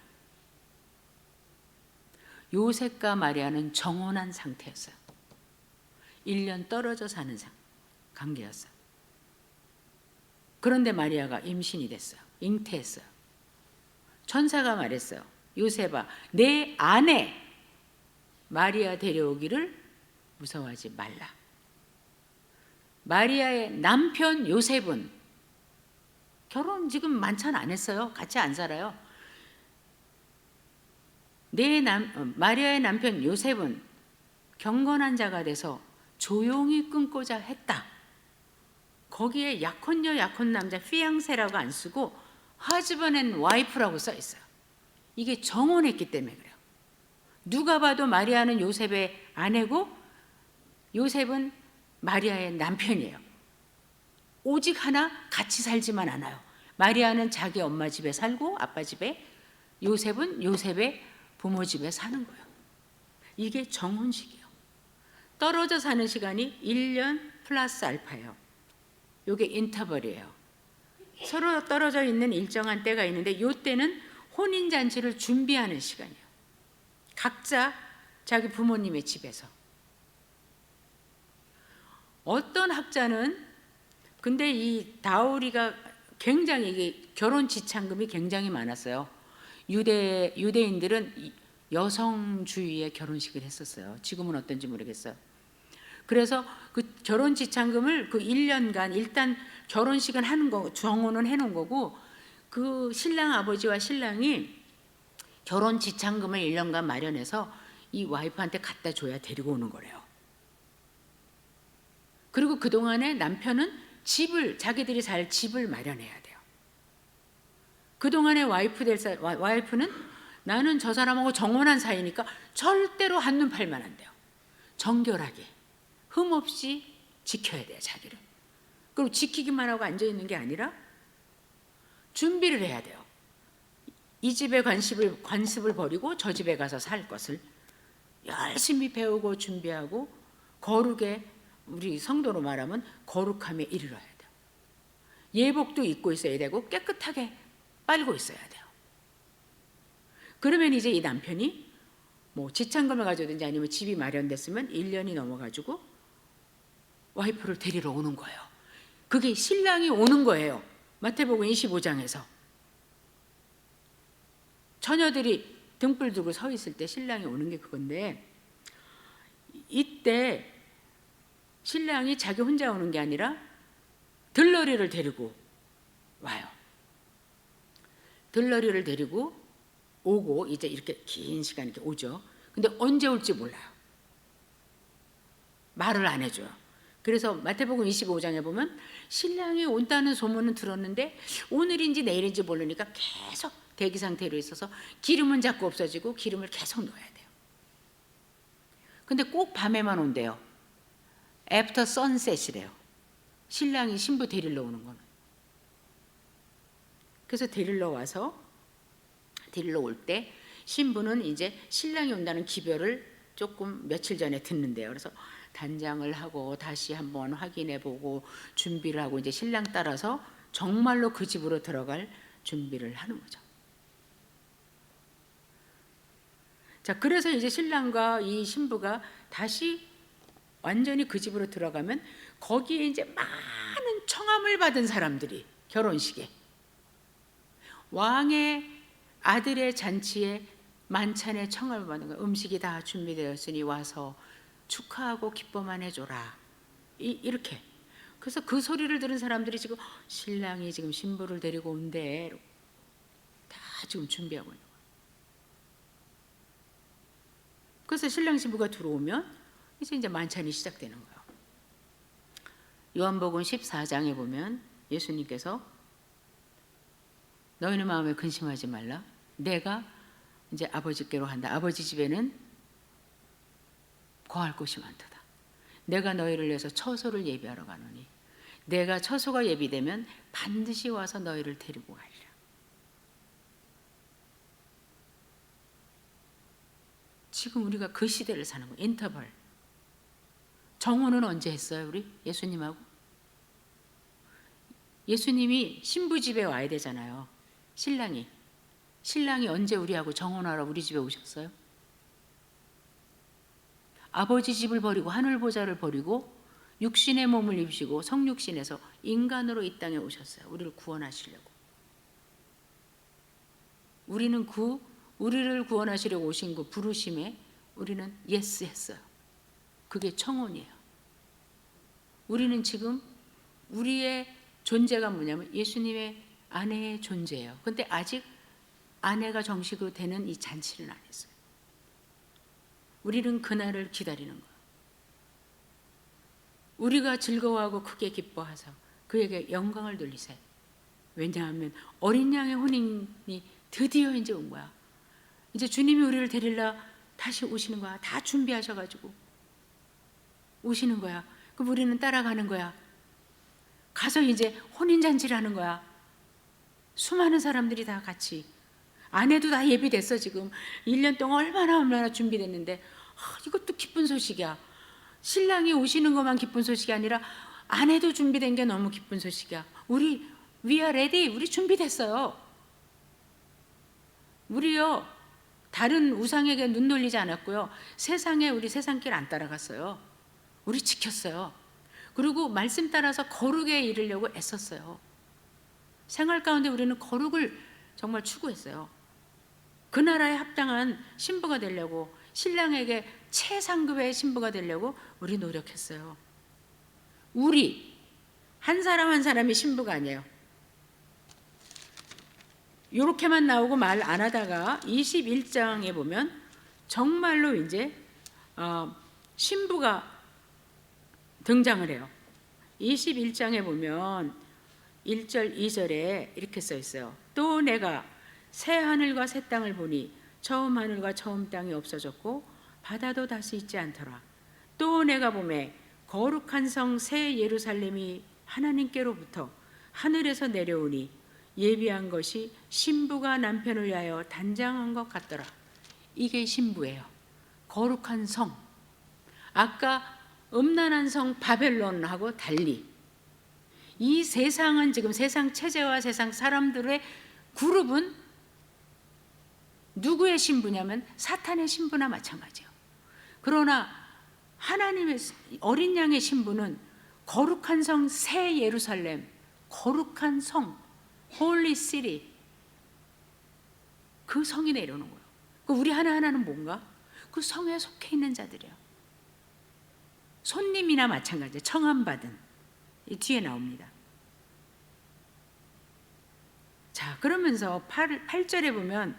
Speaker 1: 요셉과 마리아는 정혼한 상태였어요. 1년 떨어져 사는 관계였어요. 그런데 마리아가 임신이 됐어요. 잉태했어요. 천사가 말했어요. 요셉아, 내 아내 마리아 데려오기를 무서워하지 말라. 마리아의 남편 요셉은 결혼 지금 만찬 안 했어요. 같이 안 살아요. 마리아의 남편 요셉은 경건한 자가 돼서 조용히 끊고자 했다. 거기에 약혼녀 약혼남자 피앙세라고 안 쓰고 husband and wife라고 써 있어요. 이게 정혼했기 때문에 그래요. 누가 봐도 마리아는 요셉의 아내고 요셉은 마리아의 남편이에요. 오직 하나, 같이 살지만 않아요. 마리아는 자기 엄마 집에 살고 아빠 집에, 요셉은 요셉의 부모 집에 사는 거예요. 이게 정혼식이에요. 떨어져 사는 시간이 1년 플러스 알파예요. 이게 인터벌이에요. 서로 떨어져 있는 일정한 때가 있는데 이 때는 혼인잔치를 준비하는 시간이에요. 각자 자기 부모님의 집에서. 어떤 학자는 근데 이 다우리가 굉장히 이게 결혼 지참금이 굉장히 많았어요. 유대인들은 여성주의의 결혼식을 했었어요. 지금은 어떤지 모르겠어요. 그래서 그 결혼 지참금을 그 1년간 일단 결혼식은 하는 거, 정혼은 해놓은 거고 그 신랑 아버지와 신랑이 결혼 지참금을 1년간 마련해서 이 와이프한테 갖다 줘야 데리고 오는 거래요. 그리고 그동안에 남편은 자기들이 살 집을 마련해야 돼요. 그동안에 와이프는 나는 저 사람하고 정혼한 사이니까 절대로 한눈 팔면 안 돼요. 정결하게, 흠없이 지켜야 돼요, 자기를. 그리고 지키기만 하고 앉아있는 게 아니라 준비를 해야 돼요. 이 집에 관습을 버리고 저 집에 가서 살 것을 열심히 배우고 준비하고 거룩에, 우리 성도로 말하면 거룩함에 이르러야 돼요. 예복도 입고 있어야 되고 깨끗하게 빨고 있어야 돼요. 그러면 이제 이 남편이 뭐 지참금을 가져오든지 아니면 집이 마련됐으면 1년이 넘어가지고 와이프를 데리러 오는 거예요. 그게 신랑이 오는 거예요. 마태복음 25장에서 처녀들이 등불 들고 서 있을 때 신랑이 오는 게 그건데, 이때 신랑이 자기 혼자 오는 게 아니라 들러리를 데리고 와요. 들러리를 데리고 오고 이제 이렇게 긴 시간 이렇게 오죠. 근데 언제 올지 몰라요. 말을 안 해줘요. 그래서 마태복음 25장에 보면 신랑이 온다는 소문은 들었는데 오늘인지 내일인지 모르니까 계속 대기 상태로 있어서 기름은 자꾸 없어지고 기름을 계속 넣어야 돼요. 근데 꼭 밤에만 온대요. 애프터 선셋이래요. 신랑이 신부 데리러 오는 거는. 그래서 데리러 올 때 신부는 이제 신랑이 온다는 기별을 조금 며칠 전에 듣는데요. 그래서 단장을 하고 다시 한번 확인해 보고 준비를 하고 이제 신랑 따라서 정말로 그 집으로 들어갈 준비를 하는 거죠. 자, 그래서 이제 신랑과 이 신부가 다시 완전히 그 집으로 들어가면 거기에 이제 많은 청함을 받은 사람들이 결혼식에 왕의 아들의 잔치에 만찬에 청함을 받는 거예요. 음식이 다 준비되었으니 와서 축하하고 기뻐만 해줘라. 이렇게. 그래서 그 소리를 들은 사람들이 지금 신랑이 지금 신부를 데리고 온대. 다 지금 준비하고 있는 거예요. 그래서 신랑 신부가 들어오면 이제 만찬이 시작되는 거예요. 요한복음 14장에 보면 예수님께서 너희는 마음에 근심하지 말라. 내가 이제 아버지께로 간다. 아버지 집에는 거할 곳이 많도다. 내가 너희를 위해서 처소를 예비하러 가노니 내가 처소가 예비되면 반드시 와서 너희를 데리고 가리라. 지금 우리가 그 시대를 사는 거예요. 인터벌. 정혼은 언제 했어요? 우리 예수님하고? 예수님이 신부 집에 와야 되잖아요. 신랑이 언제 우리하고 정혼하러 우리 집에 오셨어요? 아버지 집을 버리고 하늘 보좌를 버리고 육신의 몸을 입으시고 성육신에서 인간으로 이 땅에 오셨어요. 우리를 구원하시려고. 우리를 구원하시려고 오신 그 부르심에 우리는 예스 했어요. 그게 청혼이에요. 우리는 지금 우리의 존재가 뭐냐면 예수님의 아내의 존재예요. 근데 아직 아내가 정식으로 되는 이 잔치는 안 했어요. 우리는 그날을 기다리는 거예요. 우리가 즐거워하고 크게 기뻐하서 그에게 영광을 돌리세요. 왜냐하면 어린 양의 혼인이 드디어 이제 온 거야. 이제 주님이 우리를 데리러 다시 오시는 거야. 다 준비하셔가지고 오시는 거야. 그럼 우리는 따라가는 거야. 가서 이제 혼인잔치를 하는 거야. 수많은 사람들이 다 같이. 아내도 다 예비됐어 지금. 1년 동안 얼마나 준비됐는데 이것도 기쁜 소식이야. 신랑이 오시는 것만 기쁜 소식이 아니라 아내도 준비된 게 너무 기쁜 소식이야. We are ready. 우리 준비됐어요. 우리요 다른 우상에게 눈 돌리지 않았고요. 우리 세상길 안 따라갔어요. 우리 지켰어요. 그리고 말씀 따라서 거룩에 이르려고 애썼어요. 생활 가운데 우리는 거룩을 정말 추구했어요. 그 나라에 합당한 신부가 되려고, 신랑에게 최상급의 신부가 되려고 우리 노력했어요. 우리 한 사람 한 사람이 신부가 아니에요. 이렇게만 나오고 말 안 하다가 21장에 보면 정말로 이제 신부가 등장을 해요. 21장에 보면 1절 2절에 이렇게 써 있어요. 또 내가 새 하늘과 새 땅을 보니 처음 하늘과 처음 땅이 없어졌고 바다도 다시 있지 않더라. 또 내가 보매 거룩한 성 새 예루살렘이 하나님께로부터 하늘에서 내려오니 예비한 것이 신부가 남편을 위하여 단장한 것 같더라. 이게 신부예요. 거룩한 성. 아까 음란한 성 바벨론하고 달리 이 세상은 지금 세상 체제와 세상 사람들의 그룹은 누구의 신부냐면 사탄의 신부나 마찬가지예요. 그러나 하나님의 어린 양의 신부는 거룩한 성 새 예루살렘, 거룩한 성 홀리 시티, 그 성이 내려오는 거예요. 우리 하나하나는 뭔가? 그 성에 속해 있는 자들이에요. 손님이나 마찬가지예요. 청함받은. 이 뒤에 나옵니다. 자, 그러면서 8절에 보면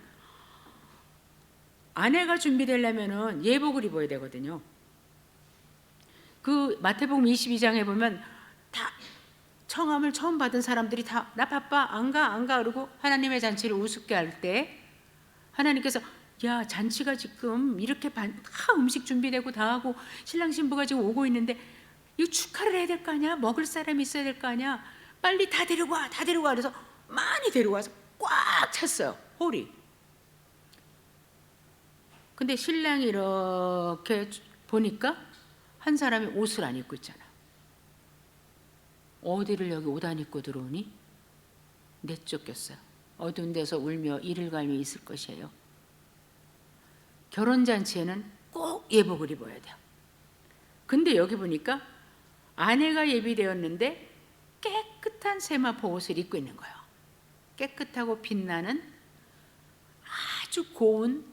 Speaker 1: 아내가 준비되려면 예복을 입어야 되거든요. 그 마태복음 22장에 보면 다 청함을 처음 받은 사람들이 다 나 바빠 안 가 그러고 하나님의 잔치를 우습게 할 때 하나님께서 야 잔치가 지금 이렇게 다 음식 준비되고 다 하고 신랑 신부가 지금 오고 있는데 이거 축하를 해야 될 거 아니야? 먹을 사람이 있어야 될 거 아니야? 빨리 다 데리고 와 그래서 많이 데리고 와서 꽉 찼어요 홀이. 근데 신랑이 이렇게 보니까 한 사람이 옷을 안 입고 있잖아. 어디를 여기 옷 안 입고 들어오니? 내쫓겼어요. 어두운 데서 울며 이를 갈며 있을 것이에요. 결혼잔치에는 꼭 예복을 입어야 돼요. 근데 여기 보니까 아내가 예비되었는데 깨끗한 세마포 옷을 입고 있는 거예요. 깨끗하고 빛나는 아주 고운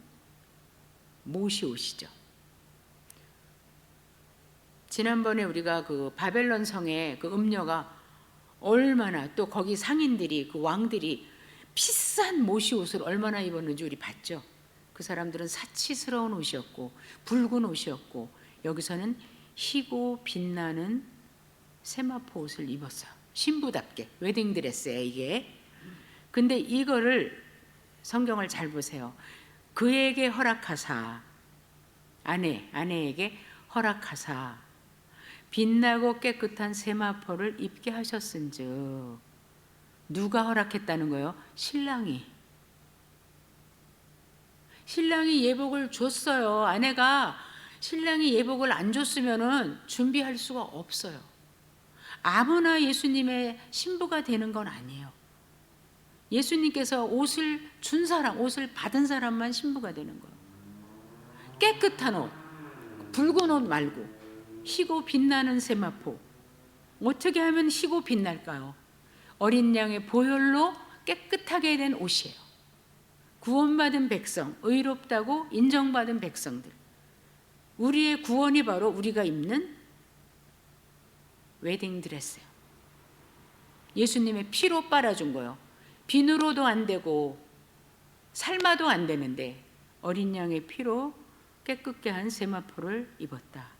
Speaker 1: 모시 옷이죠. 지난번에 우리가 그 바벨론 성의 그 음녀가 얼마나 또 거기 상인들이 그 왕들이 비싼 모시 옷을 얼마나 입었는지 우리 봤죠. 그 사람들은 사치스러운 옷이었고 붉은 옷이었고 여기서는 희고 빛나는 세마포 옷을 입었어요. 신부답게 웨딩드레스예요 이게. 근데 이거를 성경을 잘 보세요. 그에게 허락하사 아내에게 허락하사 빛나고 깨끗한 세마포를 입게 하셨은즉 누가 허락했다는 거예요? 신랑이 예복을 줬어요. 아내가 신랑이 예복을 안 줬으면은 준비할 수가 없어요. 아무나 예수님의 신부가 되는 건 아니에요. 예수님께서 옷을 준 사람, 옷을 받은 사람만 신부가 되는 거예요. 깨끗한 옷, 붉은 옷 말고 희고 빛나는 세마포. 어떻게 하면 희고 빛날까요? 어린 양의 보혈로 깨끗하게 된 옷이에요. 구원받은 백성, 의롭다고 인정받은 백성들. 우리의 구원이 바로 우리가 입는 웨딩드레스예요. 예수님의 피로 빨아준 거예요. 비누로도 안 되고 삶아도 안 되는데 어린 양의 피로 깨끗게 한 세마포를 입었다.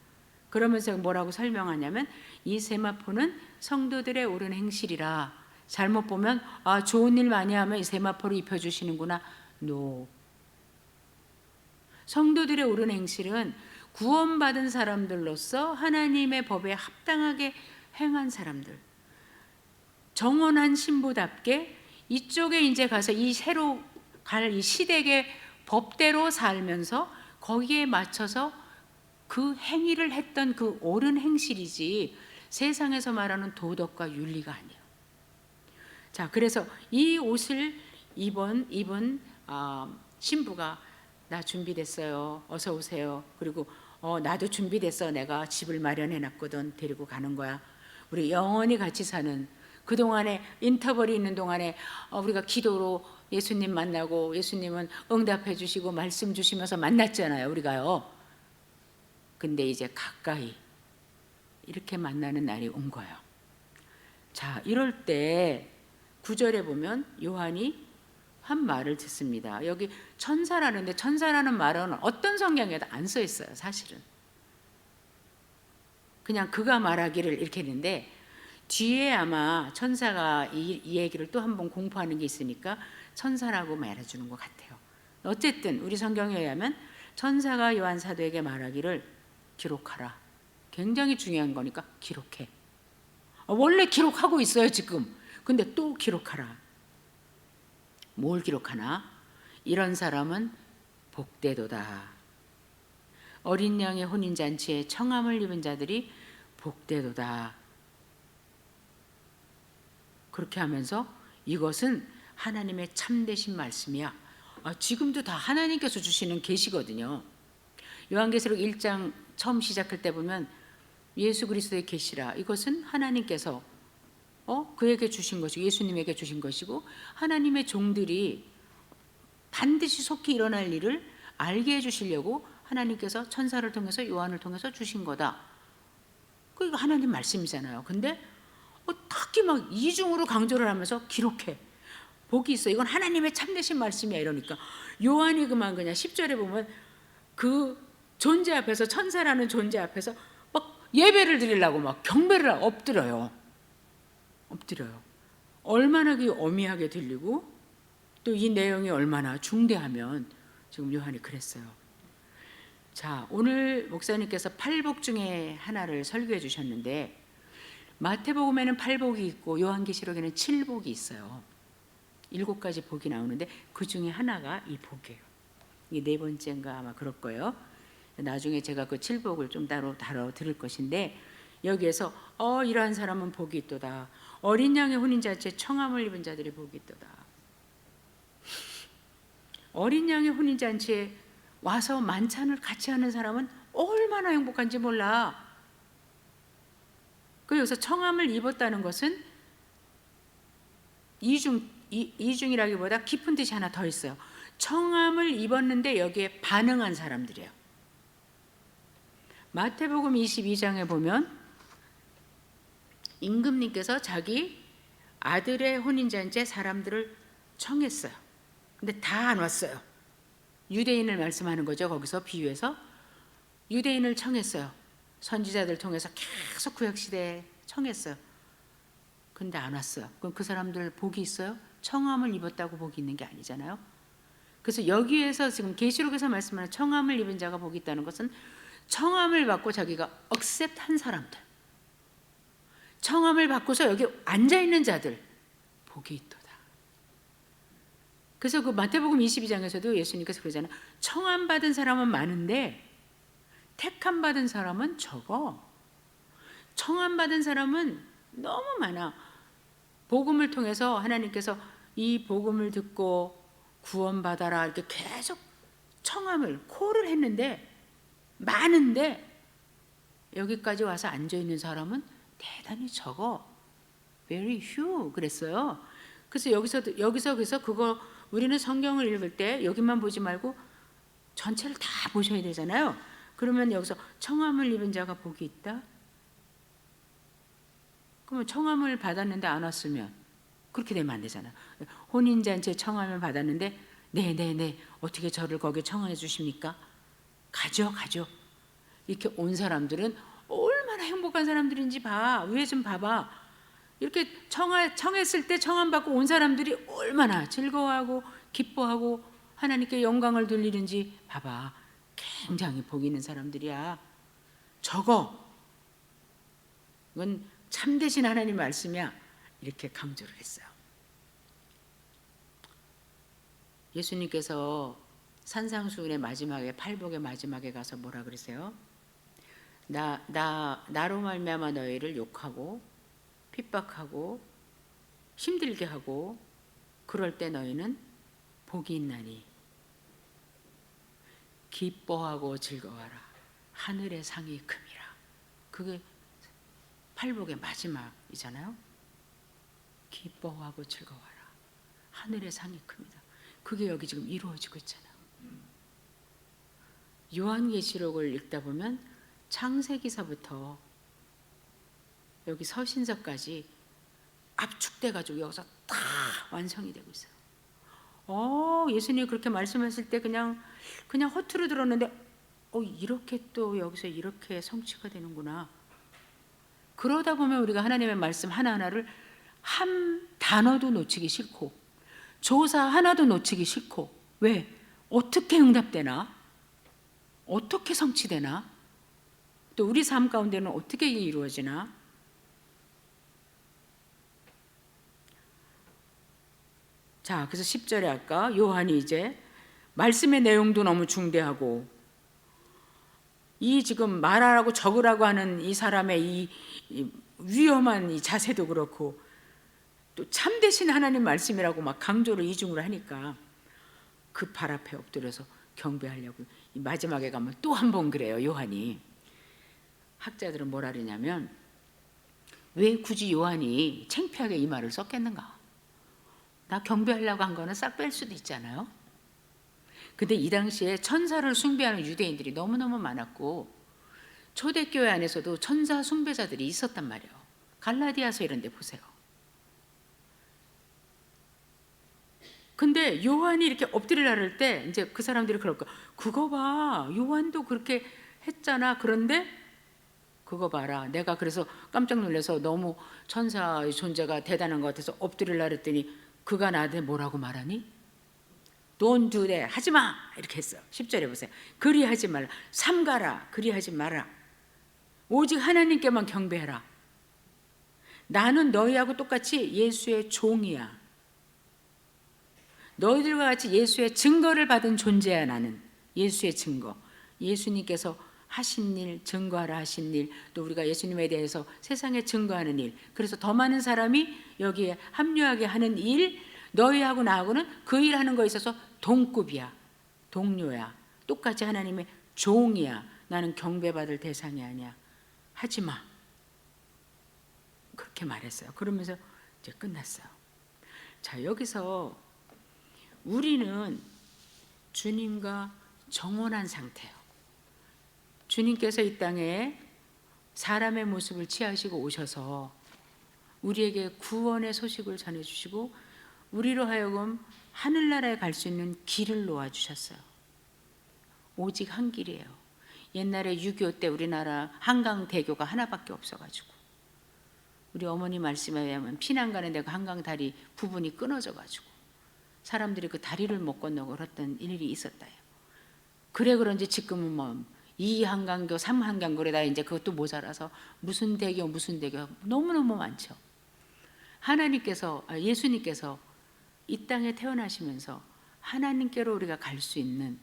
Speaker 1: 그러면서 뭐라고 설명하냐면 이 세마포는 성도들의 옳은 행실이라. 잘못 보면 아 좋은 일 많이 하면 이 세마포를 입혀주시는구나. No. 성도들의 옳은 행실은 구원받은 사람들로서 하나님의 법에 합당하게 행한 사람들, 정언한 신부답게 이쪽에 이제 가서 이 새로 갈 이 시대의 법대로 살면서 거기에 맞춰서 그 행위를 했던 그 옳은 행실이지 세상에서 말하는 도덕과 윤리가 아니에요. 자, 그래서 이 옷을 입은 신부가 나 준비됐어요. 어서 오세요. 그리고 나도 준비됐어. 내가 집을 마련해 놨거든. 데리고 가는 거야. 우리 영원히 같이 사는 그동안에 인터벌이 있는 동안에 우리가 기도로 예수님 만나고 예수님은 응답해 주시고 말씀 주시면서 만났잖아요. 우리가요. 근데 이제 가까이 이렇게 만나는 날이 온 거예요. 자, 이럴 때 9절에 보면 요한이 한 말을 듣습니다. 여기 천사라는데 천사라는 말은 어떤 성경에도 안 써 있어요. 사실은 그냥 그가 말하기를 이렇게 했는데 뒤에 아마 천사가 이 얘기를 또 한 번 공포하는 게 있으니까 천사라고 말해주는 것 같아요. 어쨌든 우리 성경에 의하면 천사가 요한 사도에게 말하기를 기록하라. 굉장히 중요한 거니까 기록해. 원래 기록하고 있어요 지금. 근데 또 기록하라. 뭘 기록하나? 이런 사람은 복되도다. 어린 양의 혼인잔치에 청함을 입은 자들이 복되도다. 그렇게 하면서 이것은 하나님의 참되신 말씀이야. 지금도 다 하나님께서 주시는 계시거든요. 요한계시록 1장 처음 시작할 때 보면 예수 그리스도의 계시라. 이것은 하나님께서 그에게 주신 것이고 예수님에게 주신 것이고 하나님의 종들이 반드시 속히 일어날 일을 알게 해주시려고 하나님께서 천사를 통해서 요한을 통해서 주신 거다. 그거 하나님 말씀이잖아요. 근데 특히 막 이중으로 강조를 하면서 기록해. 복이 있어. 이건 하나님의 참되신 말씀이야. 이러니까 요한이 그냥 10절에 보면 그 존재 앞에서 천사라는 존재 앞에서 막 예배를 드리려고 막 경배를 엎드려요. 엎드려요. 얼마나 그 어미하게 들리고 또 이 내용이 얼마나 중대하면 지금 요한이 그랬어요. 자, 오늘 목사님께서 8복 중에 하나를 설교해 주셨는데 마태복음에는 8복이 있고 요한계시록에는 7복이 있어요. 7가지 복이 나오는데 그 중에 하나가 이 복이에요. 이게 네 번째인가 아마 그럴 거예요. 나중에 제가 그 7복을 좀 따로 다뤄 드릴 것인데 여기에서 이러한 사람은 복이 있도다. 어린 양의 혼인잔치에 청함을 입은 자들이 복이 있도다. 어린 양의 혼인잔치에 와서 만찬을 같이 하는 사람은 얼마나 행복한지 몰라. 그래서 청함을 입었다는 것은 이중이라기보다 깊은 뜻이 하나 더 있어요. 청함을 입었는데 여기에 반응한 사람들이에요. 마태복음 22장에 보면 임금님께서 자기 아들의 혼인잔치에 사람들을 청했어요. 근데 다 안 왔어요. 유대인을 말씀하는 거죠. 거기서 비유해서 유대인을 청했어요. 선지자들 통해서 계속 구약시대에 청했어요. 근데 안 왔어요. 그럼 그 사람들 복이 있어요? 청함을 입었다고 복이 있는 게 아니잖아요. 그래서 여기에서 지금 계시록에서 말씀하는 청함을 입은 자가 복이 있다는 것은 청함을 받고 자기가 억셉트한 사람들, 청함을 받고서 여기 앉아있는 자들 복이 있도다. 그래서 그 마태복음 22장에서도 예수님께서 그러잖아요. 청함 받은 사람은 많은데 택함 받은 사람은 적어. 청함 받은 사람은 너무 많아. 복음을 통해서 하나님께서 이 복음을 듣고 구원받아라 이렇게 계속 청함을 콜을 했는데 많은데 여기까지 와서 앉아있는 사람은 대단히 적어. Very few 그랬어요. 그래서 여기서 그래서 그거 우리는 성경을 읽을 때 여기만 보지 말고 전체를 다 보셔야 되잖아요. 그러면 여기서 청함을 입은 자가 복이 있다? 그러면 청함을 받았는데 안 왔으면 그렇게 되면 안 되잖아요. 혼인잔치에 청함을 받았는데 네 어떻게 저를 거기에 청하해 주십니까? 가죠. 이렇게 온 사람들은 얼마나 행복한 사람들인지 봐. 위에 좀 봐봐. 이렇게 청했을 때 청함 받고 온 사람들이 얼마나 즐거워하고 기뻐하고 하나님께 영광을 돌리는지 봐봐. 굉장히 복 있는 사람들이야. 적어. 이건 참되신 하나님 말씀이야. 이렇게 강조를 했어요. 예수님께서 산상수훈의 마지막에 팔복의 마지막에 가서 뭐라 그러세요? 나로 말미암아 너희를 욕하고 핍박하고 힘들게 하고 그럴 때 너희는 복이 있나니 기뻐하고 즐거워하라. 하늘의 상이 큼이라. 그게 팔복의 마지막이잖아요. 기뻐하고 즐거워하라. 하늘의 상이 큽니다. 그게 여기 지금 이루어지고 있잖아요. 요한계시록을 읽다 보면 창세기서부터 여기 서신서까지 압축돼가지고 여기서 다 완성이 되고 있어요. 예수님이 그렇게 말씀하실 때 그냥 허투루 들었는데 이렇게 또 여기서 이렇게 성취가 되는구나. 그러다 보면 우리가 하나님의 말씀 하나하나를 한 단어도 놓치기 싫고 조사 하나도 놓치기 싫고 왜? 어떻게 응답되나? 어떻게 성취되나? 또 우리 삶 가운데는 어떻게 이루어지나? 자, 그래서 10절에 아까 요한이 이제 말씀의 내용도 너무 중대하고 이 지금 말하라고 적으라고 하는 이 사람의 이 위험한 이 자세도 그렇고 또 참되신 하나님 말씀이라고 막 강조를 이중으로 하니까 그 발 앞에 엎드려서 경배하려고 마지막에 가면 또 한 번 그래요. 요한이. 학자들은 뭐라 그러냐면 왜 굳이 요한이 창피하게 이 말을 썼겠는가? 나 경배하려고 한 거는 싹 뺄 수도 있잖아요. 근데 이 당시에 천사를 숭배하는 유대인들이 너무너무 많았고 초대교회 안에서도 천사 숭배자들이 있었단 말이에요. 갈라디아서 이런 데 보세요. 근데 요한이 이렇게 엎드리라 할 때 이제 그 사람들이 그럴 거야. 그거 봐. 요한도 그렇게 했잖아. 그런데 그거 봐라. 내가 그래서 깜짝 놀라서 너무 천사의 존재가 대단한 것 같아서 엎드리려 그랬더니 그가 나한테 뭐라고 말하니? Don't do that. 하지 마. 이렇게 했어요. 10절에 보세요. 그리하지 말라. 삼가라. 그리하지 마라. 오직 하나님께만 경배해라. 나는 너희하고 똑같이 예수의 종이야. 너희들과 같이 예수의 증거를 받은 존재야. 나는 예수의 증거. 예수님께서 하신 일, 증거하라 하신 일, 또 우리가 예수님에 대해서 세상에 증거하는 일, 그래서 더 많은 사람이 여기에 합류하게 하는 일, 너희하고 나하고는 그 일하는 거에 있어서 동급이야, 동료야, 똑같이 하나님의 종이야. 나는 경배받을 대상이 아니야. 하지 마. 그렇게 말했어요. 그러면서 이제 끝났어요. 자, 여기서 우리는 주님과 정혼한 상태예요. 주님께서 이 땅에 사람의 모습을 취하시고 오셔서 우리에게 구원의 소식을 전해주시고 우리로 하여금 하늘나라에 갈 수 있는 길을 놓아주셨어요. 오직 한 길이에요. 옛날에 6.25 때 우리나라 한강대교가 하나밖에 없어가지고 우리 어머니 말씀에 의하면 피난 가는 데가 한강다리 부분이 끊어져가지고 사람들이 그 다리를 못 건너고 그랬던 일이 있었다요. 그래 그런지 지금은 뭐 2한강교, 3한강교에다 이제 그것도 모자라서 무슨 대교 너무너무 많죠. 하나님께서, 예수님께서 이 땅에 태어나시면서 하나님께로 우리가 갈 수 있는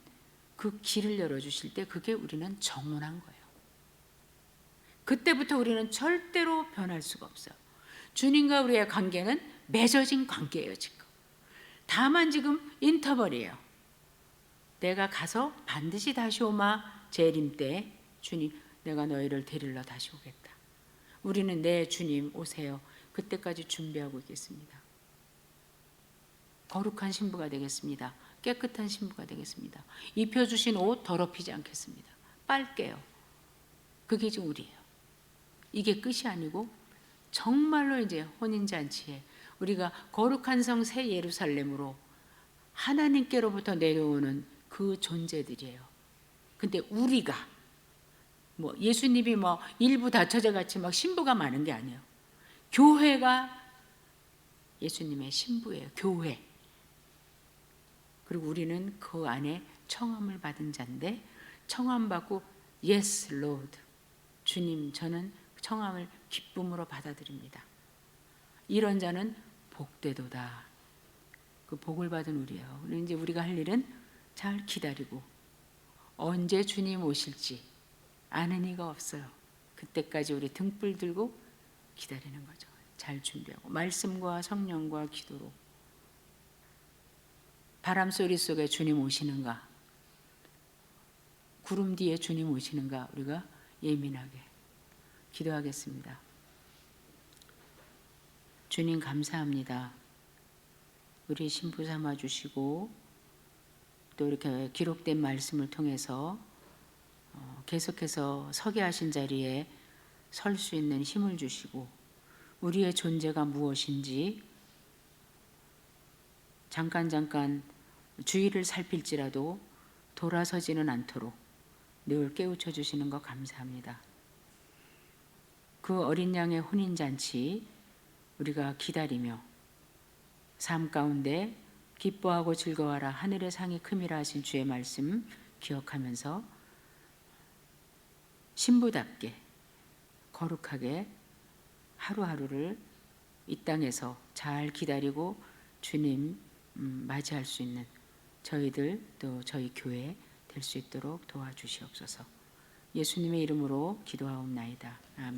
Speaker 1: 그 길을 열어주실 때 그게 우리는 정혼한 거예요. 그때부터 우리는 절대로 변할 수가 없어요. 주님과 우리의 관계는 맺어진 관계예요. 지금 다만 지금 인터벌이에요. 내가 가서 반드시 다시 오마. 재림 때 주님, 내가 너희를 데리러 다시 오겠다. 우리는 내 주님 오세요. 그때까지 준비하고 있겠습니다. 거룩한 신부가 되겠습니다. 깨끗한 신부가 되겠습니다. 입혀주신 옷 더럽히지 않겠습니다. 빨게요. 그게 지금 우리예요. 이게 끝이 아니고 정말로 이제 혼인잔치에 우리가 거룩한 성 새 예루살렘으로 하나님께로부터 내려오는 그 존재들이에요. 근데 우리가 뭐 예수님이 뭐 일부 다처제 같이 막 신부가 많은 게 아니에요. 교회가 예수님의 신부예요. 교회. 그리고 우리는 그 안에 청함을 받은 자인데 청함 받고 Yes, Lord. 주님, 저는 청함을 기쁨으로 받아들입니다. 이런 자는 복되도다. 그 복을 받은 우리예요. 이제 우리가 할 일은 잘 기다리고 언제 주님 오실지 아는 이가 없어요. 그때까지 우리 등불 들고 기다리는 거죠. 잘 준비하고 말씀과 성령과 기도로 바람 소리 속에 주님 오시는가, 구름 뒤에 주님 오시는가 우리가 예민하게 기도하겠습니다. 주님 감사합니다. 우리 신부 삼아 주시고 또 이렇게 기록된 말씀을 통해서 계속해서 서게 하신 자리에 설 수 있는 힘을 주시고 우리의 존재가 무엇인지 잠깐 주위를 살필지라도 돌아서지는 않도록 늘 깨우쳐 주시는 것 감사합니다. 그 어린 양의 혼인잔치 우리가 기다리며 삶 가운데 기뻐하고 즐거워하라 하늘의 상이 큼이라 하신 주의 말씀 기억하면서 신부답게 거룩하게 하루하루를 이 땅에서 잘 기다리고 주님 맞이할 수 있는 저희들 또 저희 교회 될 수 있도록 도와주시옵소서. 예수님의 이름으로 기도하옵나이다. 아멘.